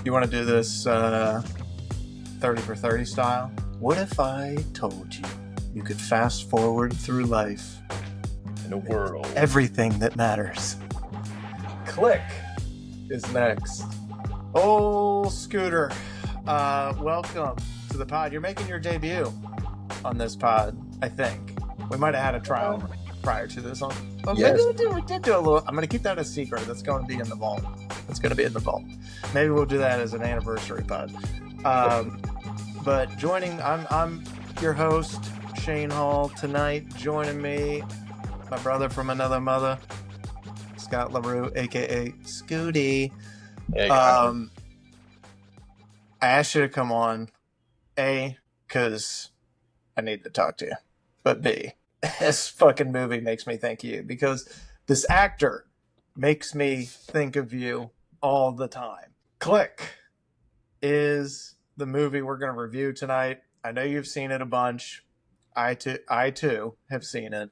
You want to do this 30 for 30 style? What if I told you you could fast forward through life in a world? Everything that matters. Click is next. Oh, Scooter, welcome to the pod. You're making your debut on this pod, I think. We might have had a trial prior to this one. Well, yes. Maybe we did do a little. I'm going to keep that a secret. That's going to be in the vault. It's going to be in the vault. Maybe we'll do that as an anniversary pod. But joining, I'm your host, Shane Hall. Tonight, joining me, my brother from another mother, Scott LaRue, aka Scooty. I asked you to come on, A, because I need to talk to you, but B, this fucking movie makes me think of you because this actor makes me think of you all the time. Click is the movie we're going to review tonight. I know you've seen it a bunch. I too have seen it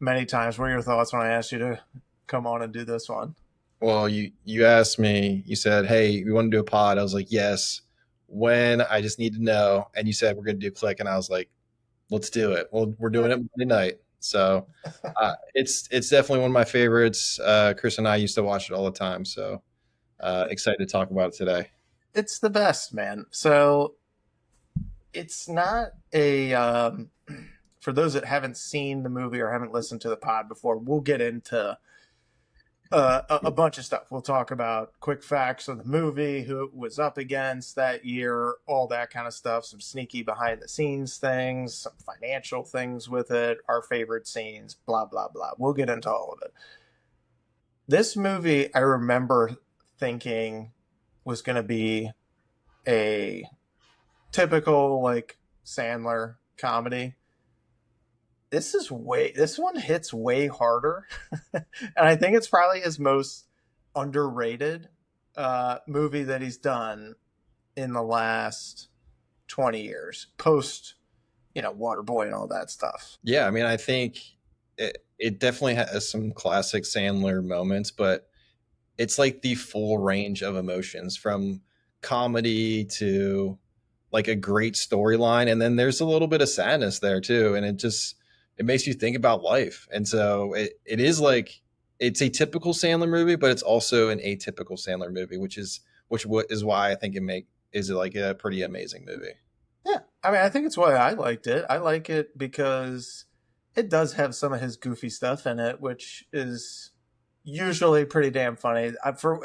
many times. What are your thoughts when I asked you to come on and do this one? Well, you asked me, you said, hey, we want to do a pod. I was like, yes. When? I just need to know. And you said, we're going to do Click. And I was like, let's do it. Well, we're doing it Monday night. So it's definitely one of my favorites. Chris and I used to watch it all the time. So excited to talk about it today. It's the best, man. So it's not a, for those that haven't seen the movie or haven't listened to the pod before, we'll get into a bunch of stuff. We'll talk about quick facts of the movie, who it was up against that year, all that kind of stuff, some sneaky behind the scenes things, some financial things with it, our favorite scenes, blah, blah, blah. We'll get into all of it. This movie, I remember thinking was going to be a typical like Sandler comedy. This one hits way harder. And I think it's probably his most underrated movie that he's done in the last 20 years, post, Waterboy and all that stuff. Yeah, I mean, I think it definitely has some classic Sandler moments, but it's like the full range of emotions from comedy to like a great storyline. And then there's a little bit of sadness there too. And it makes you think about life. And so it is like, it's a typical Sandler movie, but it's also an atypical Sandler movie, which is why I think is like a pretty amazing movie. Yeah. I mean, I think it's why I liked it. I like it because it does have some of his goofy stuff in it, which is usually pretty damn funny. For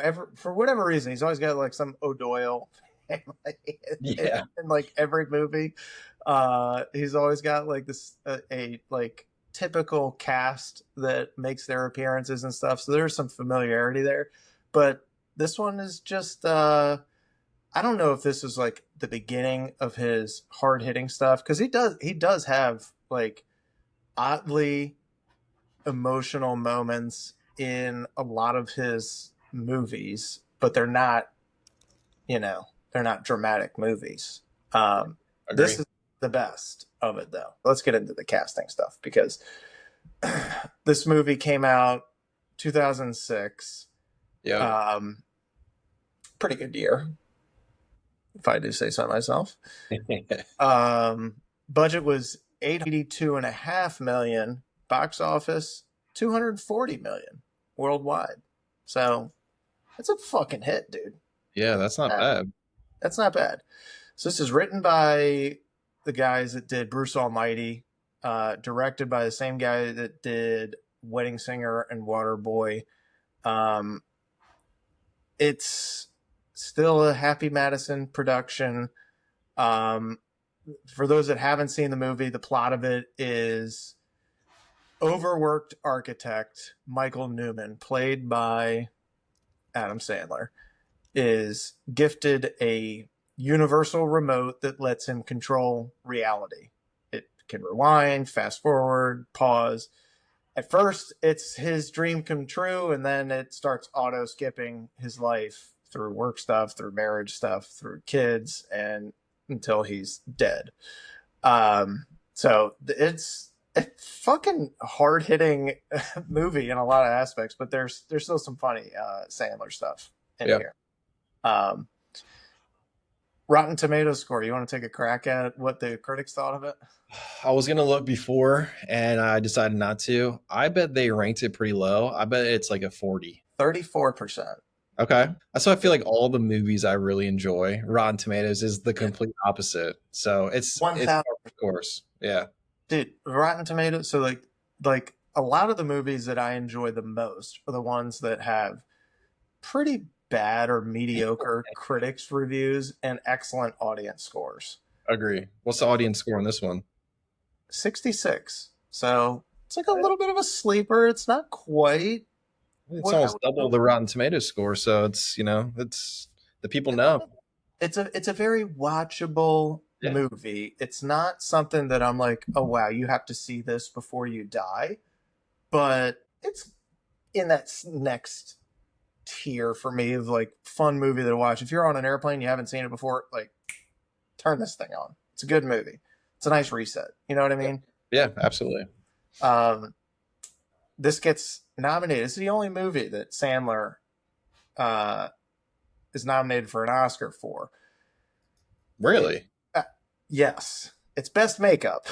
whatever reason, he's always got like some O'Doyle in like every movie. He's always got like this a like typical cast that makes their appearances and stuff. So there's some familiarity there, but this one is just I don't know if this is like the beginning of his hard hitting stuff, because he does have like oddly emotional moments in a lot of his movies, but they're not dramatic movies. This is the best of it, though. Let's get into the casting stuff, because this movie came out 2006. Yeah. Pretty good year, if I do say so myself. Budget was $82.5 million. Box office $240 million worldwide. So that's a fucking hit, dude. Yeah, that's not bad. That's not bad. So this is written by the guys that did Bruce Almighty, directed by the same guy that did Wedding Singer and Waterboy. It's still a Happy Madison production. For those that haven't seen the movie, the plot of it is overworked architect Michael Newman, played by Adam Sandler, is gifted a universal remote that lets him control reality. It can rewind, fast forward, pause. At first, it's his dream come true, and then it starts auto skipping his life through work stuff, through marriage stuff, through kids, and until he's dead. So it's a fucking hard-hitting movie in a lot of aspects, but there's still some funny Sandler stuff in here. Um, Rotten Tomatoes score. You want to take a crack at what the critics thought of it? I was gonna look before, and I decided not to. I bet they ranked it pretty low. I bet it's like a 40. 34%. Okay. That's why I feel like all the movies I really enjoy, Rotten Tomatoes is the Yeah. complete opposite. So it's 1,000. of course. Yeah. Dude, Rotten Tomatoes. So like a lot of the movies that I enjoy the most are the ones that have pretty bad or mediocre critics reviews and excellent audience scores. Agree. What's the audience score on this one? 66. So it's like a little bit of a sleeper. It's not quite It's what I almost would double hope. the Rotten Tomatoes score, so it's the people know. It's a very watchable Yeah. movie. It's not something that I'm like, oh wow, you have to see this before you die. But it's in that next tier for me of like fun movie to watch. If you're on an airplane, you haven't seen it before, like turn this thing on. It's a good movie. It's a nice reset. You know what I mean? Yeah, absolutely. Um, this gets nominated. It's the only movie that Sandler uh, is nominated for an Oscar for. Really? Uh, yes, it's best makeup.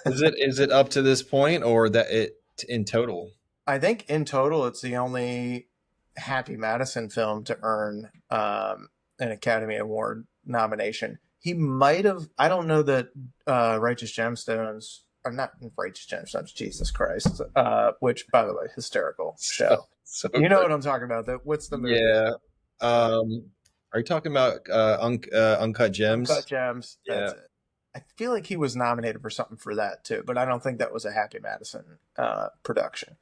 Is it up to this point or that it in total? I think in total, it's the only Happy Madison film to earn an Academy Award nomination. He might have. I don't know that Righteous Gemstones are not Righteous Gemstones. Jesus Christ! Which, by the way, hysterical So, show. so You know good. what I'm talking about? That what's the movie? Yeah. Uh, Are you talking about Uncut Uncut Gems? Gems. That's Yeah. it. I feel like he was nominated for something for that too, but I don't think that was a Happy Madison production.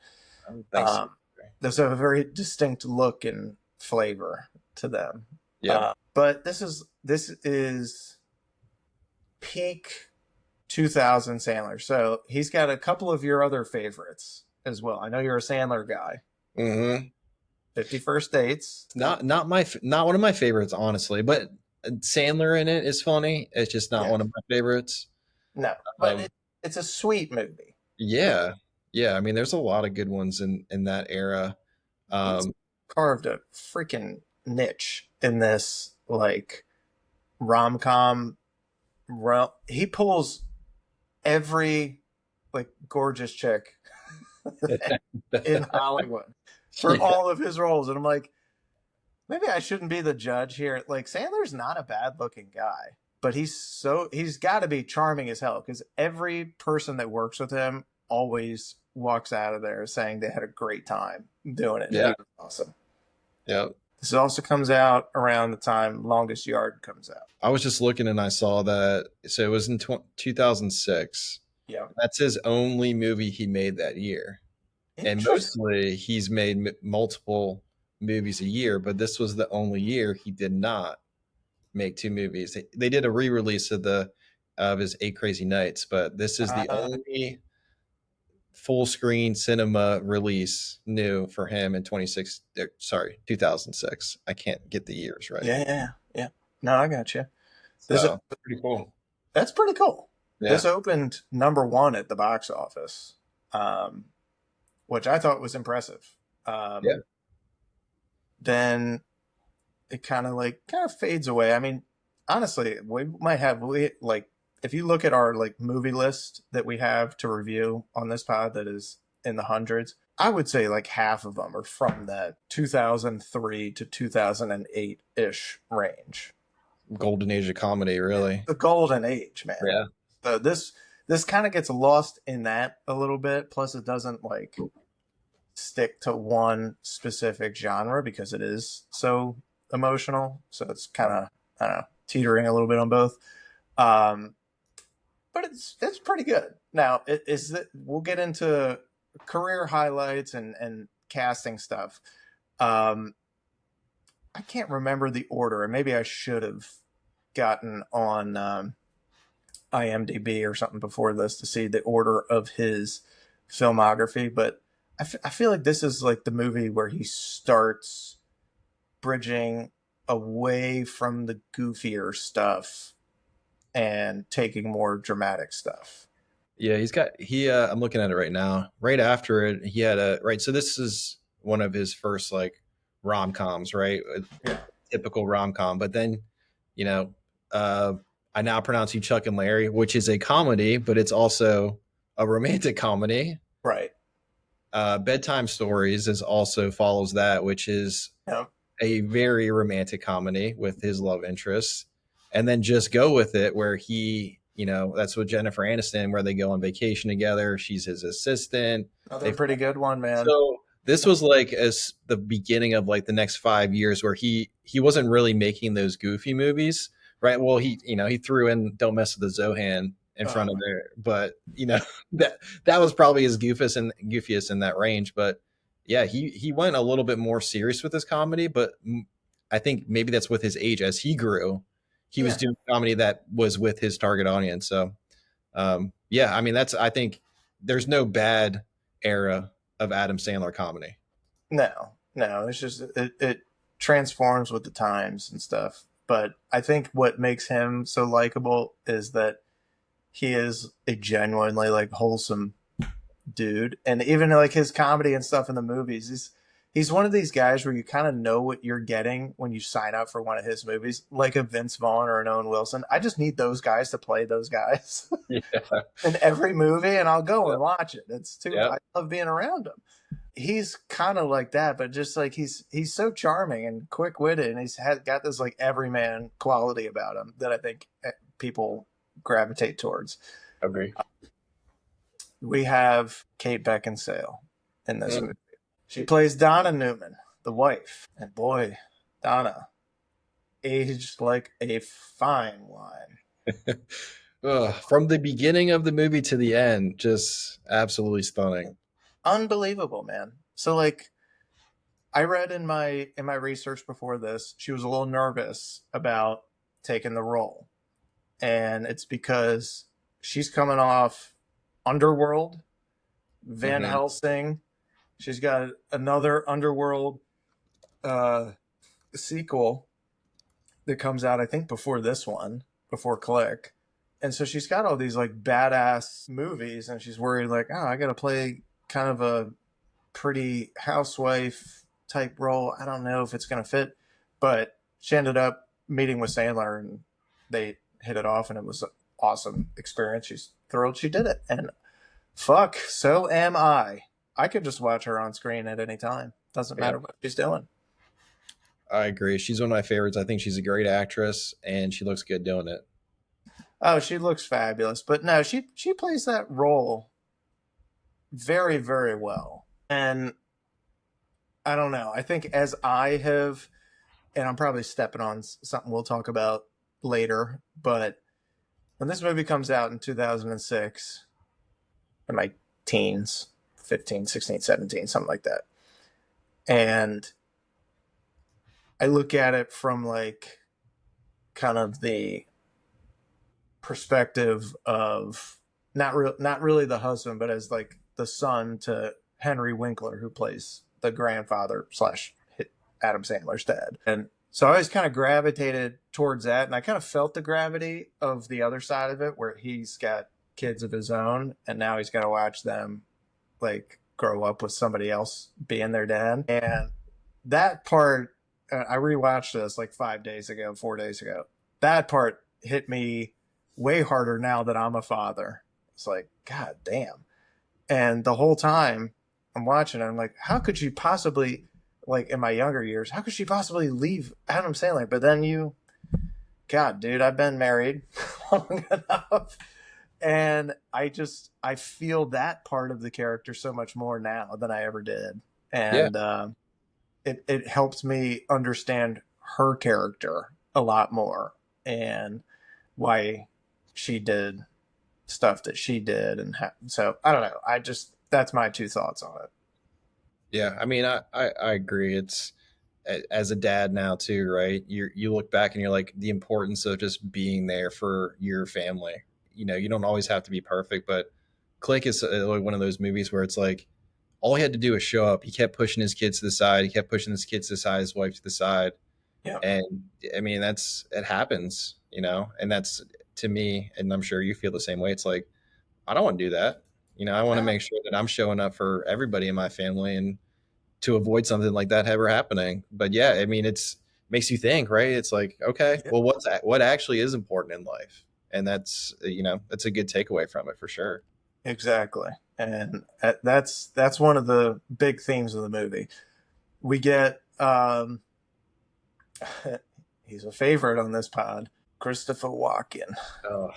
I don't think so. Um, there's a very distinct look and flavor to them. Yeah. But this is peak 2000 Sandler. So he's got a couple of your other favorites as well. I know you're a Sandler guy. Mm-hmm. 51st Dates. Not one of my favorites, honestly. But Sandler in it is funny. It's just not Yeah. one of my favorites. No, but Um, it's a sweet movie. yeah, yeah. I mean, there's a lot of good ones in that era. He's Um, carved a freaking niche in this like rom-com realm. He pulls every like gorgeous chick in Hollywood for yeah, all of his roles. And I'm like, maybe I shouldn't be the judge here. Like Sandler's not a bad looking guy, but he's got to be charming as hell because every person that works with him always walks out of there saying they had a great time doing it. And he yeah, was awesome. yeah. This also comes out around the time Longest Yard comes out. I was just looking and I saw that. So it was in 2006. Yeah. That's his only movie he made that year. And Interesting. mostly he's made multiple movies a year, but this was the only year he did not make two movies. They did a re-release of his Eight Crazy Nights, but this is the Uh, only full screen cinema release new for him in 2006. I can't get the years right. yeah. No, I got you. This So pretty cool. That's pretty cool. Yeah. This opened number one at the box office, um, which I thought was impressive. Yeah. Then it kind of fades away. I mean, honestly, we might have like if you look at our like movie list that we have to review on this pod that is in the hundreds, I would say like half of them are from that 2003 to 2008 ish range. Golden age of comedy, really. The golden age, man. Yeah. So this kind of gets lost in that a little bit. Plus, it doesn't like stick to one specific genre because it is so emotional. So it's kind of I don't know teetering a little bit on both. Um, but it's pretty good. Now it is that we'll get into career highlights and casting stuff. I can't remember the order, and maybe I should have gotten on IMDb or something before this to see the order of his filmography. But I feel like this is like the movie where he starts bridging away from the goofier stuff and taking more dramatic stuff. Yeah, I'm looking at it right now. Right after it, he had a right. So this is one of his first like rom-coms, right? Yeah. typical rom-com. But then, you know, uh, I Now Pronounce You Chuck and Larry, which is a comedy, but it's also a romantic comedy. Right. Bedtime Stories is also follows that, which is Yeah. a very romantic comedy with his love interest. And then Just Go With It, where that's with Jennifer Aniston, where they go on vacation together. She's his assistant. Another They pretty good one, man. so this was like as the beginning of like the next 5 years where he wasn't really making those goofy movies, right? Well, he threw in Don't Mess with the Zohan in front of Uh, there, but that was probably his goofiest in that range. But yeah, he went a little bit more serious with his comedy, but I think maybe that's with his age as he grew, he was yeah. doing comedy that was with his target audience. So yeah, I mean I think there's no bad era of Adam Sandler comedy. No, no. It's just it transforms with the times and stuff. But I think what makes him so likable is that he is a genuinely like wholesome dude, and even like his comedy and stuff in the movies, he's one of these guys where you kind of know what you're getting when you sign up for one of his movies, like a Vince Vaughn or an Owen Wilson. I just need those guys to play those guys Yeah. in every movie, and I'll go and watch it. It's too. Yeah. I love being around him. He's kind of like that, but just like he's so charming and quick witted, and got this like everyman quality about him that I think people gravitate towards. Agree. We have Kate Beckinsale in this movie. She plays Donna Newman, the wife. And boy, Donna aged like a fine wine. From the beginning of the movie to the end, just absolutely stunning. Unbelievable, man. So like I read in my research before this, she was a little nervous about taking the role. And it's because she's coming off Underworld, Van Mm-hmm. Helsing. She's got another Underworld sequel that comes out, I think, before this one, before Click. And so she's got all these like badass movies, and she's worried like, oh, I got to play kind of a pretty housewife type role. I don't know if it's going to fit, but she ended up meeting with Sandler, and they hit it off, and it was an awesome experience. She's thrilled she did it, and fuck, so am I. I could just watch her on screen at any time. Doesn't Yeah, matter what she's doing. I agree. She's one of my favorites. I think she's a great actress, and she looks good doing it. Oh, she looks fabulous. But no, she plays that role very, very well. And I don't know. I think as I have, and I'm probably stepping on something we'll talk about later, but when this movie comes out in 2006, in my teens, 15, 16, 17, something like that. And I look at it from like kind of the perspective of not really the husband, but as like the son to Henry Winkler, who plays the grandfather slash Adam Sandler's dad. And so I always kind of gravitated towards that, and I kind of felt the gravity of the other side of it, where he's got kids of his own, and now he's got to watch them like grow up with somebody else being their dad. And that part, I rewatched this like 5 days ago, 4 days ago. That part hit me way harder now that I'm a father. It's like, God damn. And the whole time I'm watching it, I'm like, how could you possibly, like in my younger years, how could she possibly leave Adam Sandler? But then God, dude, I've been married long enough. And I feel that part of the character so much more now than I ever did. Yeah, And it helps me understand her character a lot more, and why she did stuff that she did. And so I don't know. That's my two thoughts on it. yeah. I mean, I agree. It's as a dad now too, right? You look back and you're like the importance of just being there for your family. You don't always have to be perfect, but Click is like one of those movies where it's like all he had to do was show up. He kept pushing his kids to the side. He kept pushing his kids to the side, his wife to the side. Yeah. And I mean, it happens, and that's to me, and I'm sure you feel the same way. It's like, I don't want to do that. I want to make sure that I'm showing up for everybody in my family and to avoid something like that ever happening. But yeah, I mean, makes you think, right? It's like, okay, Yeah, well, what actually is important in life? And that's, that's a good takeaway from it for sure. exactly. And that's one of the big themes of the movie. We get he's a favorite on this pod, Christopher Walken. Oh,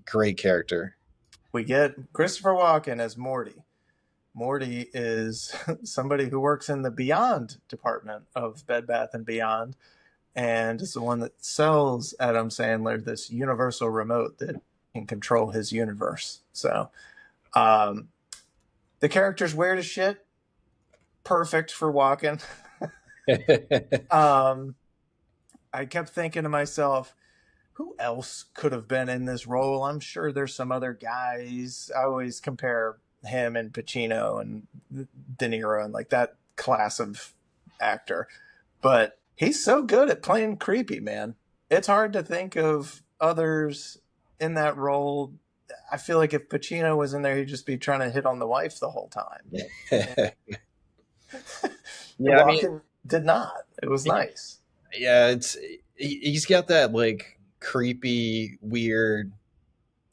great character. We get Christopher Walken as Morty. Morty is somebody who works in the Beyond department of Bed Bath and Beyond, and is the one that sells Adam Sandler this universal remote that can control his universe. So, um, the character's weird as shit. Perfect for Walken. um, I kept thinking to myself, who else could have been in this role? I'm sure there's some other guys. I always compare him and Pacino and De Niro and like that class of actor. But he's so good at playing creepy, man. It's hard to think of others in that role. I feel like if Pacino was in there, he'd just be trying to hit on the wife the whole time. And Yeah, I mean, Walken did not. It was nice. yeah, he's got that like creepy, weird,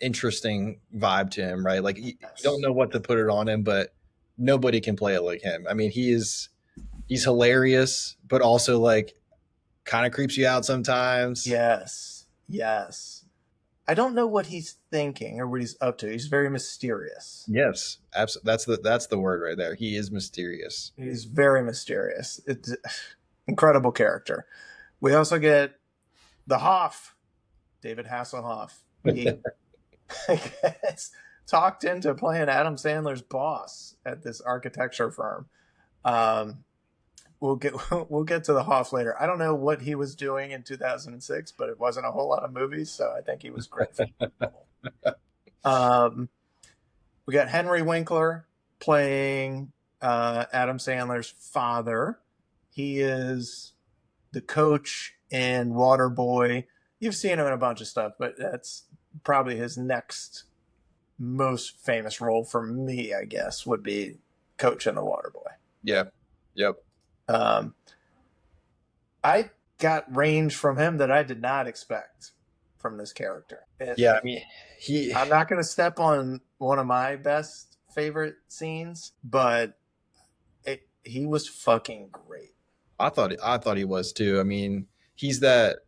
interesting vibe to him, right? Like you don't Yes. know what to put it on him, but nobody can play it like him. I mean, he's hilarious, but also like kind of creeps you out sometimes. Yes. Yes. I don't know what he's thinking or what he's up to. He's very mysterious. Yes, absolutely. That's the word right there. He is mysterious. He's very mysterious. It's incredible character. We also get the Hoff, David Hasselhoff. He gets talked into playing Adam Sandler's boss at this architecture firm. Um, we'll get to the Hoff later. I don't know what he was doing in 2006, but it wasn't a whole lot of movies, so I think he was great. Um, we got Henry Winkler playing Adam Sandler's father. He is the coach in Waterboy. You've seen him in a bunch of stuff, but that's probably his next most famous role for me, I guess, would be coach in the Waterboy. Yeah. Yep. Um, I got range from him that I did not expect from this character. Yeah. I mean, he. I'm not going to step on one of my best favorite scenes, but he was fucking great. I thought he was too. I mean, he's that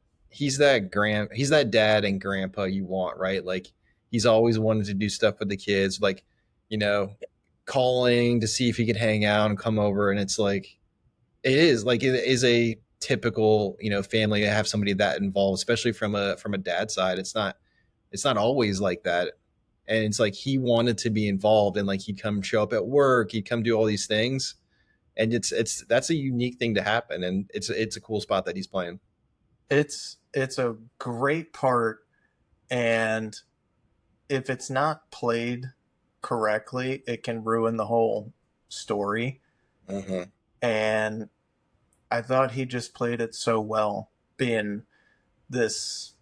dad and grandpa you want, right? Like he's always wanted to do stuff with the kids, like, you know, calling to see if he could hang out and come over, and it's like it is a typical, family to have somebody that involved, especially from a dad side. It's not always like that. And it's like he wanted to be involved, and like he'd come show up at work, he'd come do all these things, and it's that's a unique thing to happen, and it's a cool spot that he's playing. It's a great part, and if it's not played correctly, it can ruin the whole story. Uh-huh. And I thought he just played it so well, being this,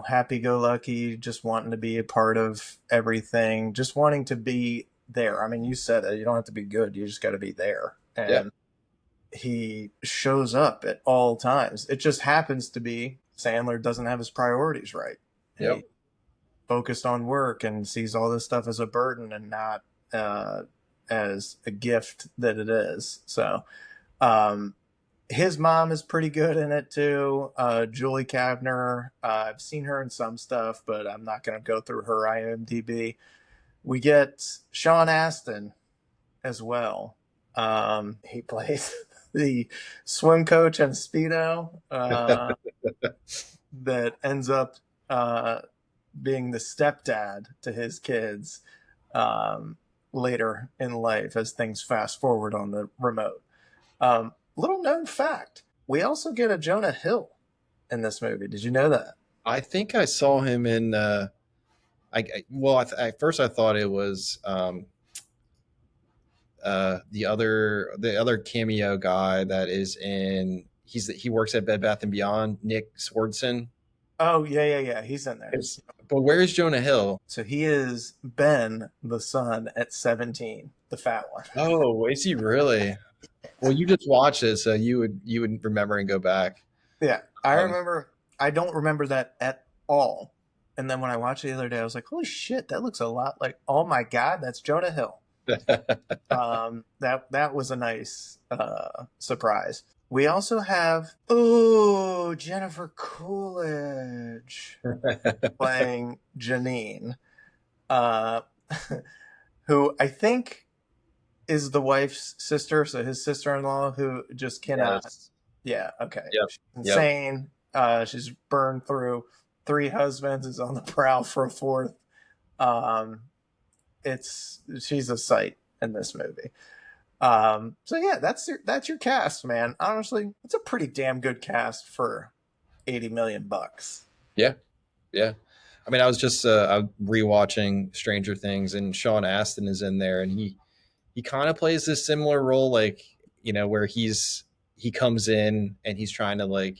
happy go lucky, just wanting to be a part of everything, just wanting to be there. I mean, you said it, you don't have to be good, you just got to be there. Yeah. And he shows up at all times. It just happens to be Sandler doesn't have his priorities right. Yep. He focused on work and sees all this stuff as a burden and not as a gift that it is. So, um, his mom is pretty good in it too. Julie Kavner. I've seen her in some stuff, but I'm not going to go through her IMDb. We get Sean Astin as well. He plays the swim coach and Speedo that ends up being the stepdad to his kids later in life as things fast forward on the remote. Little known fact, we also get a Jonah Hill in this movie. Did you know that? I think I saw him in. At first I thought it was the other cameo guy that is in. He works at Bed Bath and Beyond. Nick Swardson. Oh, yeah. He's in there. But where's Jonah Hill? So he is Ben, the son, at 17, the fat one. Oh, is he really? Well, you just watched it, so you would remember and go back. Yeah, I Um, remember. I don't remember that at all. And then when I watched it the other day, I was like, "Holy shit, that looks a lot like." Oh my god, that's Jonah Hill. That was a nice surprise. We also have Jennifer Coolidge playing Janine, uh, who I think is the wife's sister, so his sister-in-law who just cannot. yes. Yeah, okay. Yep. She's Yep. insane. She's burned through three husbands, is on the prowl for a fourth. Um, she's a sight in this movie. So yeah, that's your cast, man. Honestly, it's a pretty damn good cast for 80 million bucks. Yeah. Yeah. I mean, I was rewatching Stranger Things, and Sean Astin is in there, and he kind of plays this similar role, like, where he comes in and he's trying to, like,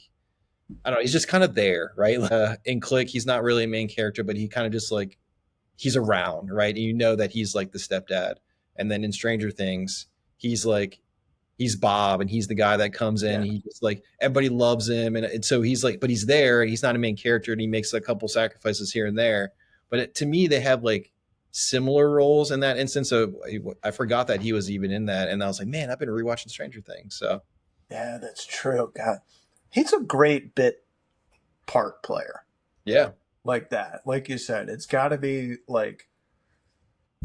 I don't know, he's just kind of there, right? In Click, he's not really a main character, but he kind of just, like, he's around, right? And you know that he's like the stepdad. And then in Stranger Things, he's like he's Bob, and he's the guy that comes in. Yeah, He just, like, everybody loves him, and so he's like, but he's there, and he's not a main character, and he makes a couple sacrifices here and there. But to me, they have, like, similar roles in that instance. So I forgot that he was even in that, and I was like, man, I've been rewatching Stranger Things. So yeah, that's true. God, he's a great bit part player yeah, like that. Like you said, it's got to be like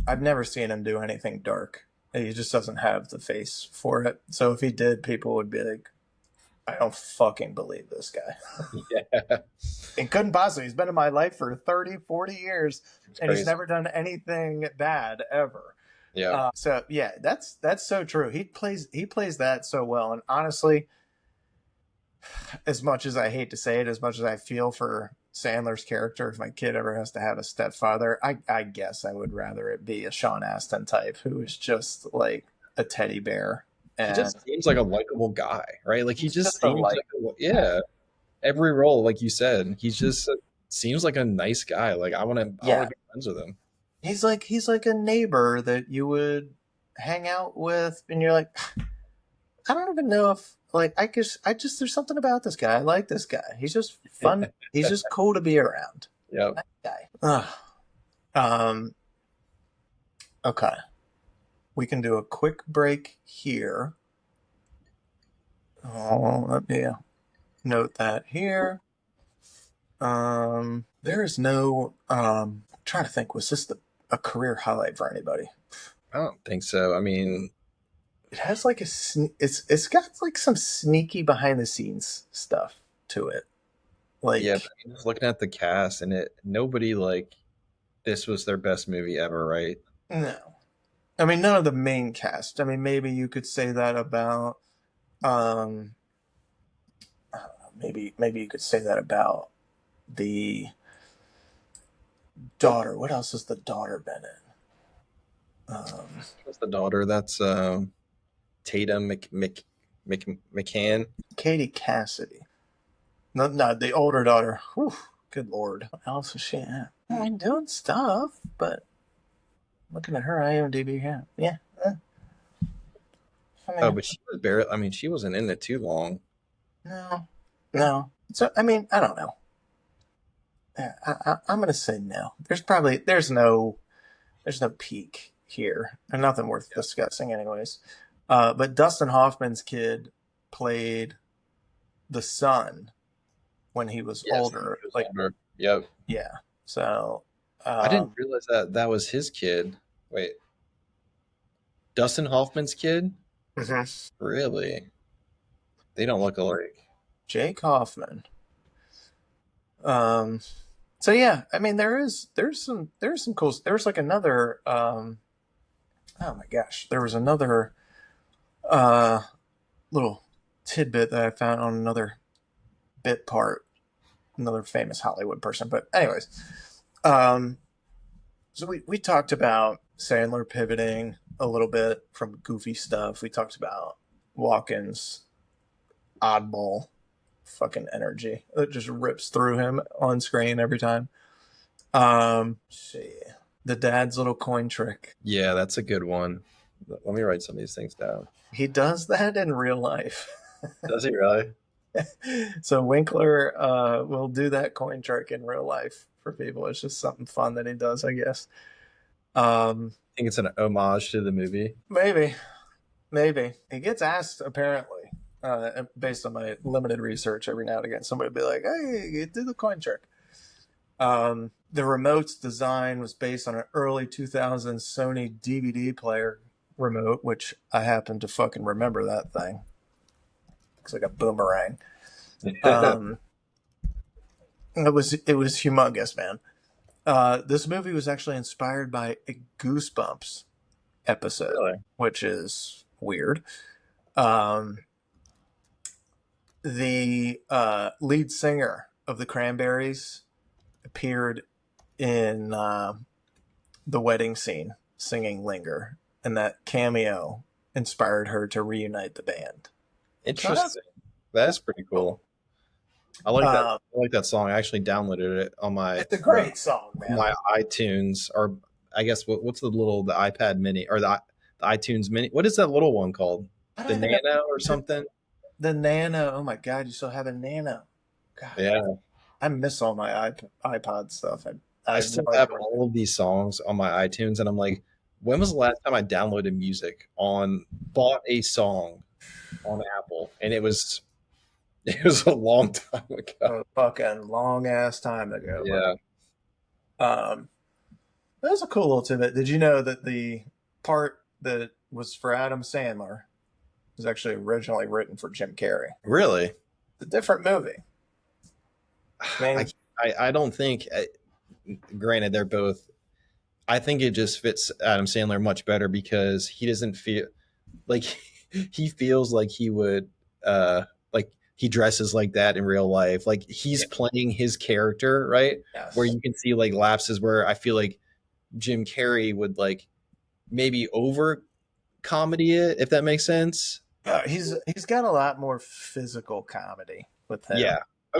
I've never seen him do anything dark. He just doesn't have the face for it. So if he did, people would be like, I don't fucking believe this guy. yeah, It couldn't possibly. He's been in my life for 30, 40 years, it's and he's crazy. never done anything bad ever. Yeah, So yeah, that's so true. He plays that so well. And honestly, as much as I hate to say it, as much as I feel for Sandler's character, if my kid ever has to have a stepfather, I guess I would rather it be a Sean Astin type who is just like a teddy bear, he and just seems like a likable guy, right? Like, he he's just just a seems like like yeah. Every role, like you said, he's just seems like a nice guy. Like, I want to yeah. be friends with him. He's like a neighbor that you would hang out with, and you're like, I don't even know if like I just there's something about this guy. I like this guy. He's just fun. He's just cool to be around. Yep. That guy. Ugh. Um. Okay, we can do a quick break here. Oh, let me note that here. There is no. I'm trying to think. Was this a career highlight for anybody? I don't think so. I mean, It has like it's got like some sneaky behind the scenes stuff to it. yeah, but Like I mean, just looking at the cast, and nobody, like, this was their best movie ever, right? no, I mean none of the main cast. I mean maybe you could say that about um I don't know, maybe you could say that about the daughter. What else has the daughter been in? What's the daughter? That's Tatum McCann. Katie Cassidy. No, no, the older daughter. Whew, good lord. What else is she in? I mean, doing stuff, but looking at her IMDb, yeah, yeah. I Oh, mean, but she was barely. I mean, she wasn't in it too long. no, no. So I mean, I don't know. Yeah, I'm gonna say no. There's no peak here, and nothing worth Yeah. discussing, anyways. But Dustin Hoffman's kid played the son when he was Yes, he older. was Like, older. Yep. yeah. So, I didn't realize that was his kid. Wait, Dustin Hoffman's kid? mhm. Really? They don't look alike. Jake Hoffman. Um, so yeah, I mean, there's some cool. There's like another. Oh my gosh, there was another uh little tidbit that I found on another bit part, another famous Hollywood person. But anyways, um, so we talked about Sandler pivoting a little bit from goofy stuff. We talked about Walken's oddball fucking energy that just rips through him on screen every time. Let's see, the dad's little coin trick. Yeah, that's a good one. Let me write some of these things down. He does that in real life. Does he really? So Winkler will do that coin trick in real life for people. It's just something fun that he does, I guess. I think it's an homage to the movie. Maybe, maybe he gets asked apparently, based on my limited research. Every now and again, somebody will be like, "Hey, do the coin trick." The remote's design was based on an early 2000s Sony DVD player remote, which I happen to fucking remember that thing. Looks like a boomerang. Um, it was humongous, man. This movie was actually inspired by a Goosebumps episode, Really? which is weird. Um, the lead singer of the Cranberries appeared in the wedding scene singing Linger, and that cameo inspired her to reunite the band. Interesting. That's pretty cool. I like that. Uh, I like that song. I actually downloaded it on it's a great song, man. my iTunes, or I guess what's the iPad Mini, or the iTunes Mini? What is that little one called? The Nano or something? The Nano. Oh my God, you still have a Nano? God, Yeah. I miss all my iPod stuff. I still have all of these songs on my iTunes, and I'm like, when was the last time I downloaded music bought a song on Apple? And it was a long time ago. a fucking long ass time ago. Yeah. That was a cool little tidbit. Did you know that the part that was for Adam Sandler was actually originally written for Jim Carrey? Really? It's a different movie. I don't think. Granted, they're both. I think it just fits Adam Sandler much better because he doesn't feel like he feels like he would like he dresses like that in real life. Like he's playing his character, right? Yes. Where you can see like lapses where I feel like Jim Carrey would like maybe over comedy it, if that makes sense. He's got a lot more physical comedy with him. Yeah.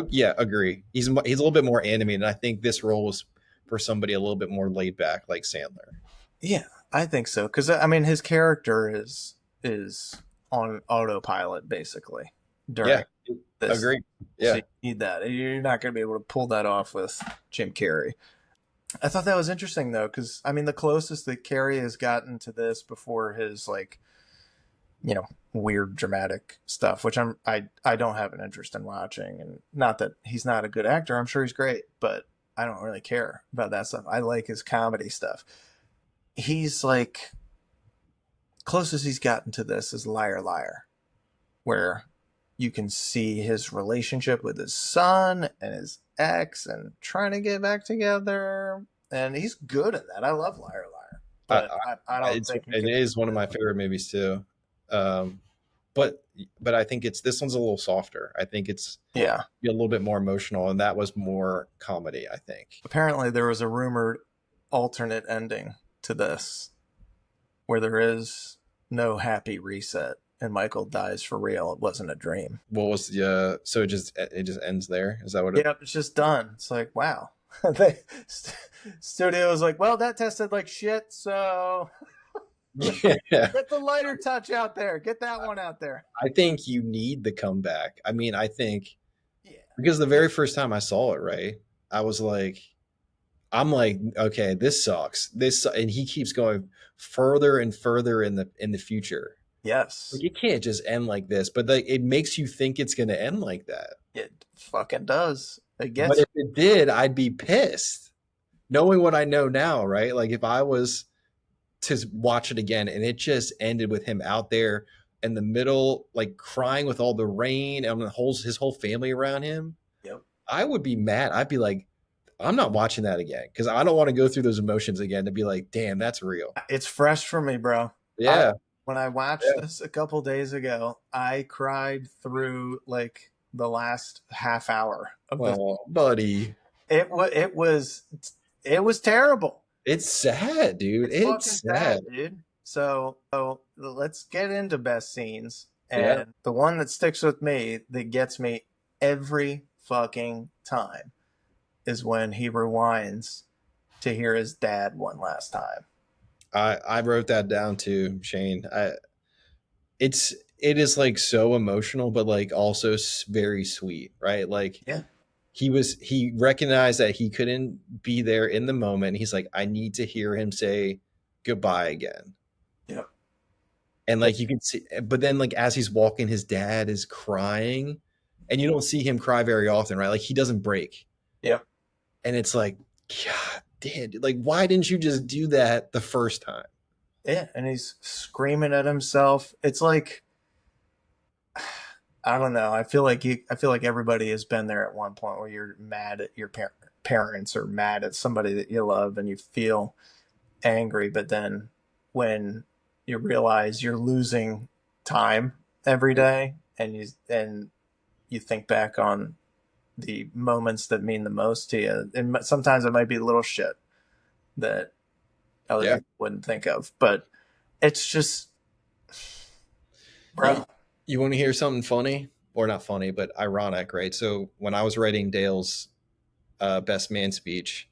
Yeah, agree. He's a little bit more animated. I think this role was for somebody a little bit more laid back, like Sandler. Yeah, I think so. Because I mean, his character is on autopilot basically during this. Agree. Yeah, so you need that. You're not going to be able to pull that off with Jim Carrey. I thought that was interesting though, because I mean, the closest that Carrey has gotten to this before his like, weird dramatic stuff, which I don't have an interest in watching, and not that he's not a good actor. I'm sure he's great, but I don't really care about that stuff. I like his comedy stuff. He's like, closest he's gotten to this is Liar Liar, where you can see his relationship with his son and his ex and trying to get back together, and he's good in that. I love Liar Liar, but I don't think it is one of my favorite movies too. But I think this one's a little softer. I think it's a little bit more emotional, and that was more comedy, I think. Apparently there was a rumored alternate ending to this where there is no happy reset and Michael dies for real. It wasn't a dream. What was the so it just ends there? Is that what Yep, it's just done. It's like, wow. The studio was like, well, that tested like shit, so get the lighter touch out there. Get that one out there. I think you need the comeback. I mean, I think because the very first time I saw it, right, I was like, I'm like, okay, this sucks. And he keeps going further and further in the future. Yes. Like, it can't just end like this, but like it makes you think it's going to end like that. It fucking does. But if it did, I'd be pissed. Knowing what I know now, right? Like if I was to watch it again and it just ended with him out there in the middle, like crying with all the rain and his whole family around him, I would be mad. I'd be like, I'm not watching that again because I don't want to go through those emotions again to be like, damn, that's real. It's fresh for me, bro. Yeah. When I watched this a couple days ago, I cried through like the last half hour of this. Buddy. It was terrible. It's sad, dude. It's sad, dude. So let's get into best scenes. And the one that sticks with me, that gets me every fucking time, is when he rewinds to hear his dad one last time. I wrote that down too, Shane. It is like so emotional, but like also very sweet, right? Like Yeah. he recognized that he couldn't be there in the moment. He's like, I need to hear him say goodbye again. Yeah. And like you can see, but then like as he's walking, his dad is crying, and you don't see him cry very often, right? Like he doesn't break, Yeah. and it's like, God damn, like why didn't you just do that the first time? Yeah. And he's screaming at himself. It's like, I don't know. I feel like everybody has been there at one point where you're mad at your parents or mad at somebody that you love and you feel angry, but then when you realize you're losing time every day and you think back on the moments that mean the most to you, and sometimes it might be little shit that other Yeah. people wouldn't think of, but it's just, You, bro. you want to hear something funny or not funny, but ironic, right? So when I was writing Dale's best man speech,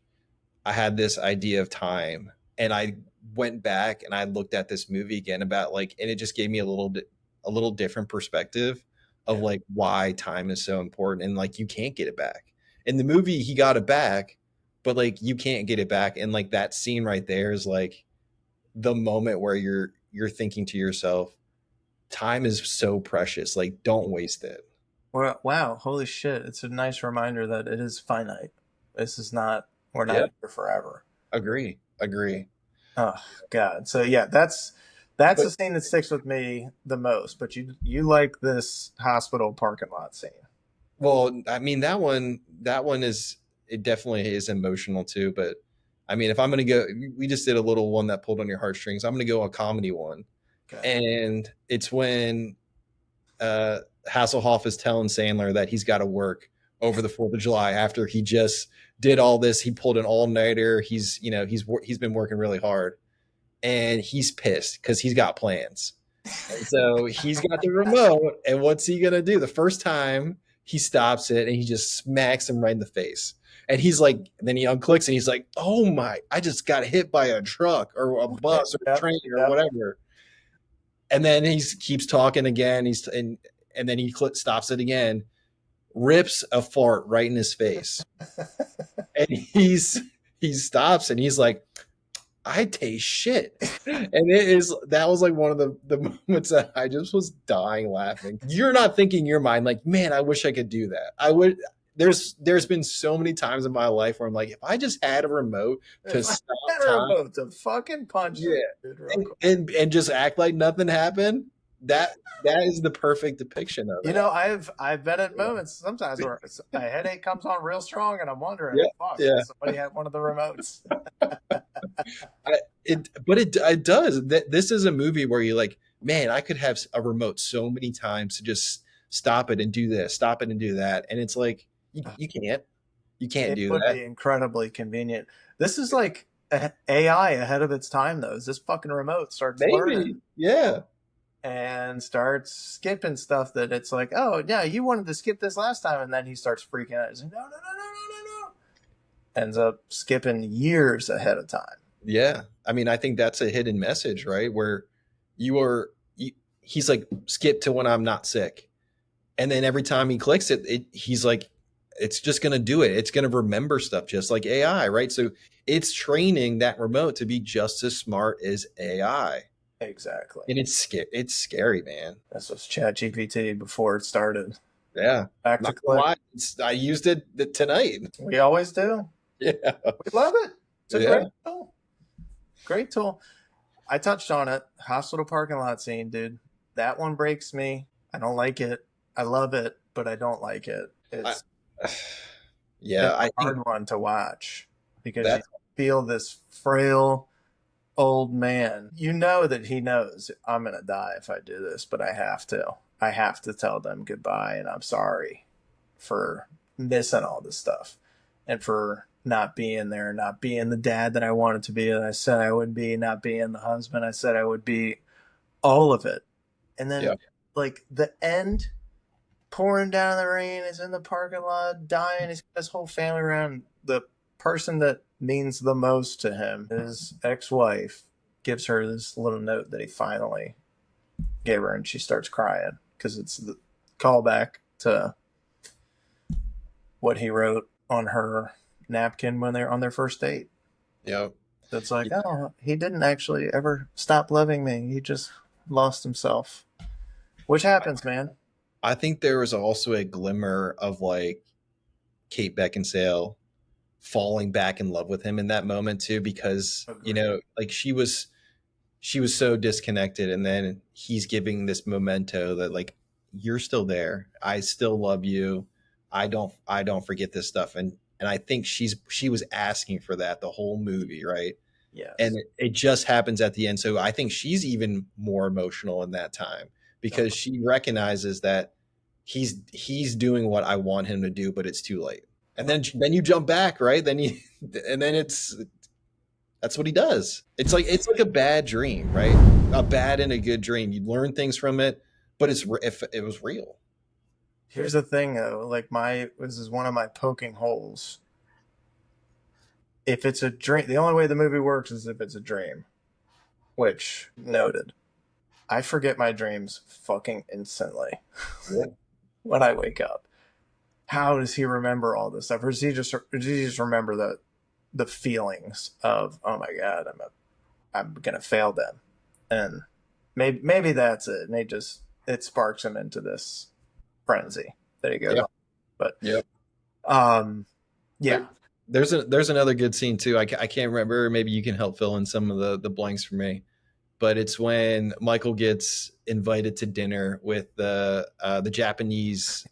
I had this idea of time, and I went back and I looked at this movie again about like, and it just gave me a little different perspective of Yeah. like why time is so important, and like you can't get it back. In the movie, he got it back, but like you can't get it back, and like that scene right there is like the moment where you're thinking to yourself, time is so precious, like don't waste it. Well, wow, holy shit. It's a nice reminder that it is finite. This is not, we're Yeah, not here forever. agree. Oh God. So yeah, that's But the scene that sticks with me the most. But you like this hospital parking lot scene. well, I mean that one is it definitely is emotional too. But I mean, if I'm gonna go, we just did a little one that pulled on your heartstrings. I'm gonna go a comedy one, Okay. and it's when Hasselhoff is telling Sandler that he's got to work over the 4th of July after he just did all this. He pulled an all nighter. He's been working really hard, and he's pissed because he's got plans. And so he's got the remote, and what's he gonna do? The first time he stops it and he just smacks him right in the face. And he's like, then he unclicks and he's like, "Oh my! I just got hit by a truck or a bus or a Yep. train or Yep. whatever." And then he keeps talking again. And then he stops it again, rips a fart right in his face, and he stops and he's like, I taste shit. And that was like one of the moments that I just was dying laughing. You're not thinking in your mind like, man, I wish I could do that. I would. There's been so many times in my life where I'm like, if I just had a remote to If I stop had a time, remote to fucking punch yeah, this dude real quick. and just act like nothing happened. That is the perfect depiction of You it. know, I've been at moments sometimes where a headache comes on real strong, and I'm wondering, Yeah, fuck, yeah. somebody had one of the remotes. It does. This is a movie where you like, man, I could have a remote so many times to just stop it and do this, stop it and do that, and it's like you can't It do would that. be incredibly convenient. This is like AI ahead of its time, though. As this fucking remote starts Maybe, learning yeah, and starts skipping stuff that it's like, oh yeah, you wanted to skip this last time, and then he starts freaking out. He's like, no, no, no, no, no, no, no. Ends up skipping years ahead of time. yeah. I mean, I think that's a hidden message, right? Where you are, you, he's like, skip to when I'm not sick, and then every time he clicks he's like, it's just going to do it. It's going to remember stuff just like AI, right? So it's training that remote to be just as smart as AI, Exactly. and it's scary, man. This was Chat GPT before it started. Yeah, Back to not gonna click. lie, I used it tonight. We always do. Yeah, We love it. It's a yeah. great tool. Great tool. I touched on it. Hospital parking lot scene, dude. That one breaks me. I don't like it. I love it, but I don't like it. I, It's yeah, a I think hard one to watch because you that feel this frail old man. You know that he knows I'm gonna die if I do this, but I have to. I have to tell them goodbye and I'm sorry for missing all this stuff and for not being there, not being the dad that I wanted to be, that I said I would be, not being the husband I said I would be, all of it. And then yeah, like the end, pouring down the rain, is in the parking lot, dying, he's got his whole family around. The person that means the most to him, his ex-wife, gives her this little note that he finally gave her, and she starts crying because it's the callback to what he wrote on her napkin when they're on their first date. Yep. That's like, oh, he didn't actually ever stop loving me. He just lost himself, which happens, man. I think there was also a glimmer of like Kate Beckinsale falling back in love with him in that moment too, because Agreed. like she was so disconnected, and then he's giving this memento that like you're still there, I still love you, I don't forget this stuff, and I think she was asking for that the whole movie, right? And Yes. it just happens at the end. So I think she's even more emotional in that time because she recognizes that he's doing what I want him to do, but it's too late. And then you jump back, right? Then you and then it's that's what he does. It's like a bad dream, right? A bad and a good dream. You learn things from it, but it's if it was real. Here's the thing, though. Like this is one of my poking holes. If it's a dream, the only way the movie works is if it's a dream. Which noted. I forget my dreams fucking instantly Yeah. when I wake up. How does he remember all this stuff? Or does he just remember the feelings of, oh my god, I'm gonna fail them, and maybe that's it. And it sparks him into this frenzy that he goes Yeah. on. But Yeah. yeah, There's another good scene too. I can't remember. Maybe you can help fill in some of the blanks for me. But it's when Michael gets invited to dinner with the Japanese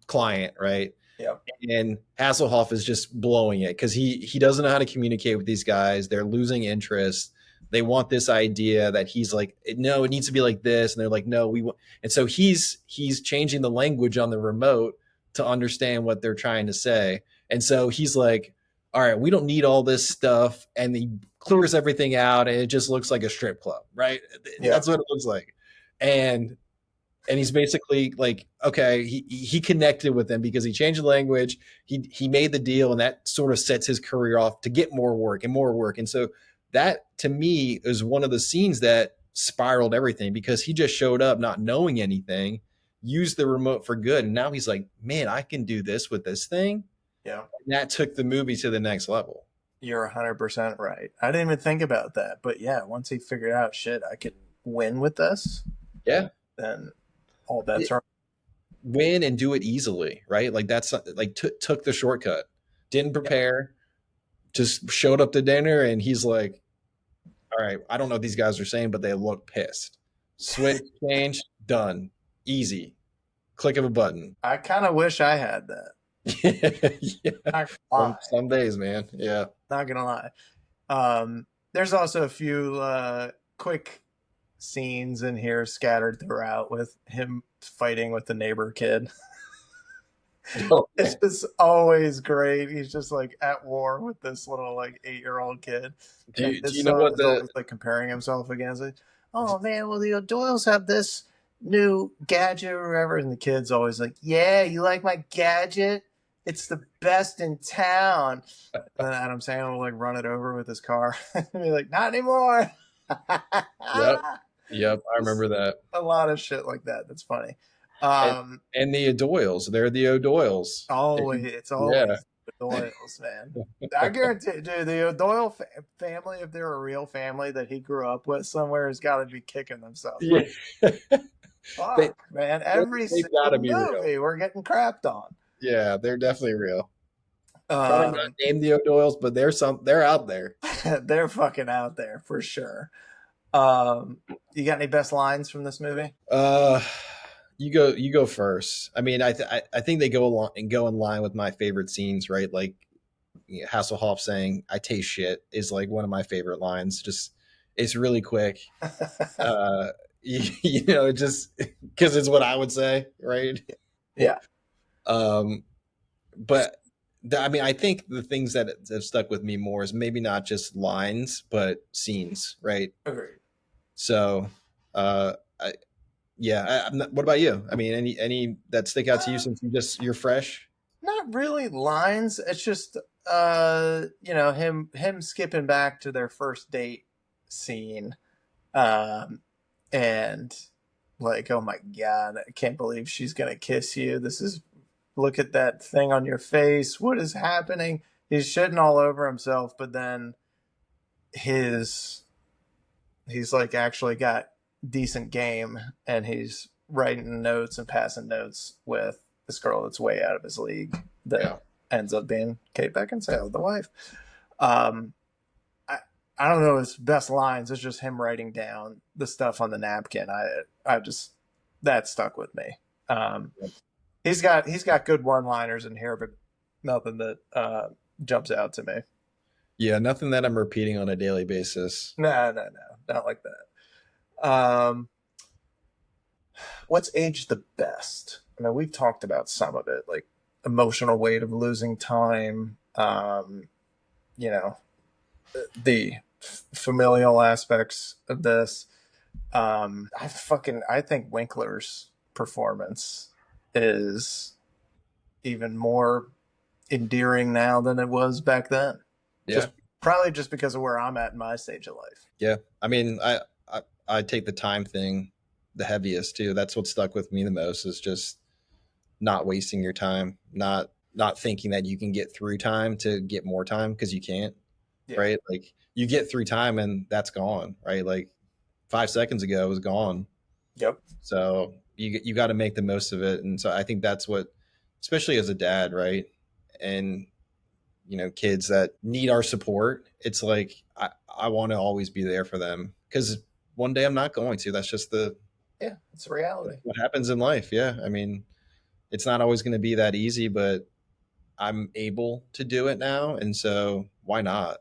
client, right? yeah, And Hasselhoff is just blowing it because he doesn't know how to communicate with these guys. They're losing interest. They want this idea that he's like, no, it needs to be like this, and they're like, no, we want. And so he's changing the language on the remote to understand what they're trying to say. And so he's like, all right, we don't need all this stuff, and he clears everything out, and it just looks like a strip club, right? yeah, That's what it looks like. And he's basically like, okay, he connected with them because he changed the language, he made the deal, and that sort of sets his career off to get more work and more work. And so that to me is one of the scenes that spiraled everything because he just showed up not knowing anything, used the remote for good, and now he's like, man, I can do this with this thing. yeah. And that took the movie to the next level. You're 100% right. I didn't even think about that, but yeah, once he figured out, shit, I can win with this, Yeah. then all bets are. Win and do it easily, right? Like that's like took the shortcut, didn't Yeah, prepare, just showed up to dinner, and he's like, all right, I don't know what these guys are saying, but they look pissed. Switch, change, done. Easy. Click of a button. I kind of wish I had that. Yeah. Not gonna lie. Some days, man. Yeah. Not gonna lie. There's also a few quick scenes in here scattered throughout with him fighting with the neighbor kid. Okay. It's just always great. He's just like at war with this little like 8-year-old kid, and Do his you know son what is always like comparing himself against it. Oh man, well the Doyles have this new gadget or whatever, and the kid's always like, "Yeah, you like my gadget? It's the best in town." And then Adam Sandler will like run it over with his car and be like, "Not anymore." Yep. Yep. I Just remember that. a lot of shit like that. That's funny. And Um, the O'Doyles. They're the O'Doyles. it's Yeah. always the Doyles, man. I guarantee, dude, the Doyle family, if they're a real family that he grew up with somewhere, has got to be kicking themselves. Yeah. they, Fuck, man. Every they've single got to be real. movie we're getting crapped on. Yeah, they're definitely real. Trying to not Um, name the O'Doyles, but they're out there. they're fucking out there for sure. You got any best lines from this movie? Uh, you go first. I mean, I think they go along and go in line with my favorite scenes, right? Like Hasselhoff saying "I taste shit" is like one of my favorite lines. Just it's really quick. You know, just because it's what I would say, right? Yeah, Um, but I mean, I think the things that have stuck with me more is maybe not just lines, but scenes, right? agreed. So, I, yeah. What about you? I mean, any that stick out to you Uh, since you're fresh? Not really lines. It's just him skipping back to their first date scene. Um, and like, oh my God, I can't believe she's going to kiss you. Look at that thing on your face. What is happening? He's shitting all over himself, but then his, he's like actually got decent game, and he's writing notes and passing notes with this girl that's way out of his league Yeah. that ends up being Kate Beckinsale, the wife. Um, I don't know his best lines. It's just him writing down the stuff on the napkin. I just that stuck with me. Um, he's got good one liners in here, but nothing that jumps out to me. Yeah, nothing that I'm repeating on a daily basis. No, not like that. What's aged the best? I mean, we've talked about some of it, like emotional weight of losing time. You know, the familial aspects of this. I think Winkler's performance is even more endearing now than it was back then. Yeah. Just probably just because of where I'm at in my stage of life. Yeah. I mean, I take the time thing the heaviest too. That's what stuck with me the most is just not wasting your time, not thinking that you can get through time to get more time because you can't. Yeah. Right? Like you get through time and that's gone, right? Like 5 seconds ago it was gone. Yep. So you got to make the most of it. And so I think that's what, especially as a dad, right? And kids that need our support. It's like I want to always be there for them because one day I'm not going to. That's just Yeah, it's a reality. what happens in life. Yeah, I mean, it's not always going to be that easy, but I'm able to do it now, and so why not?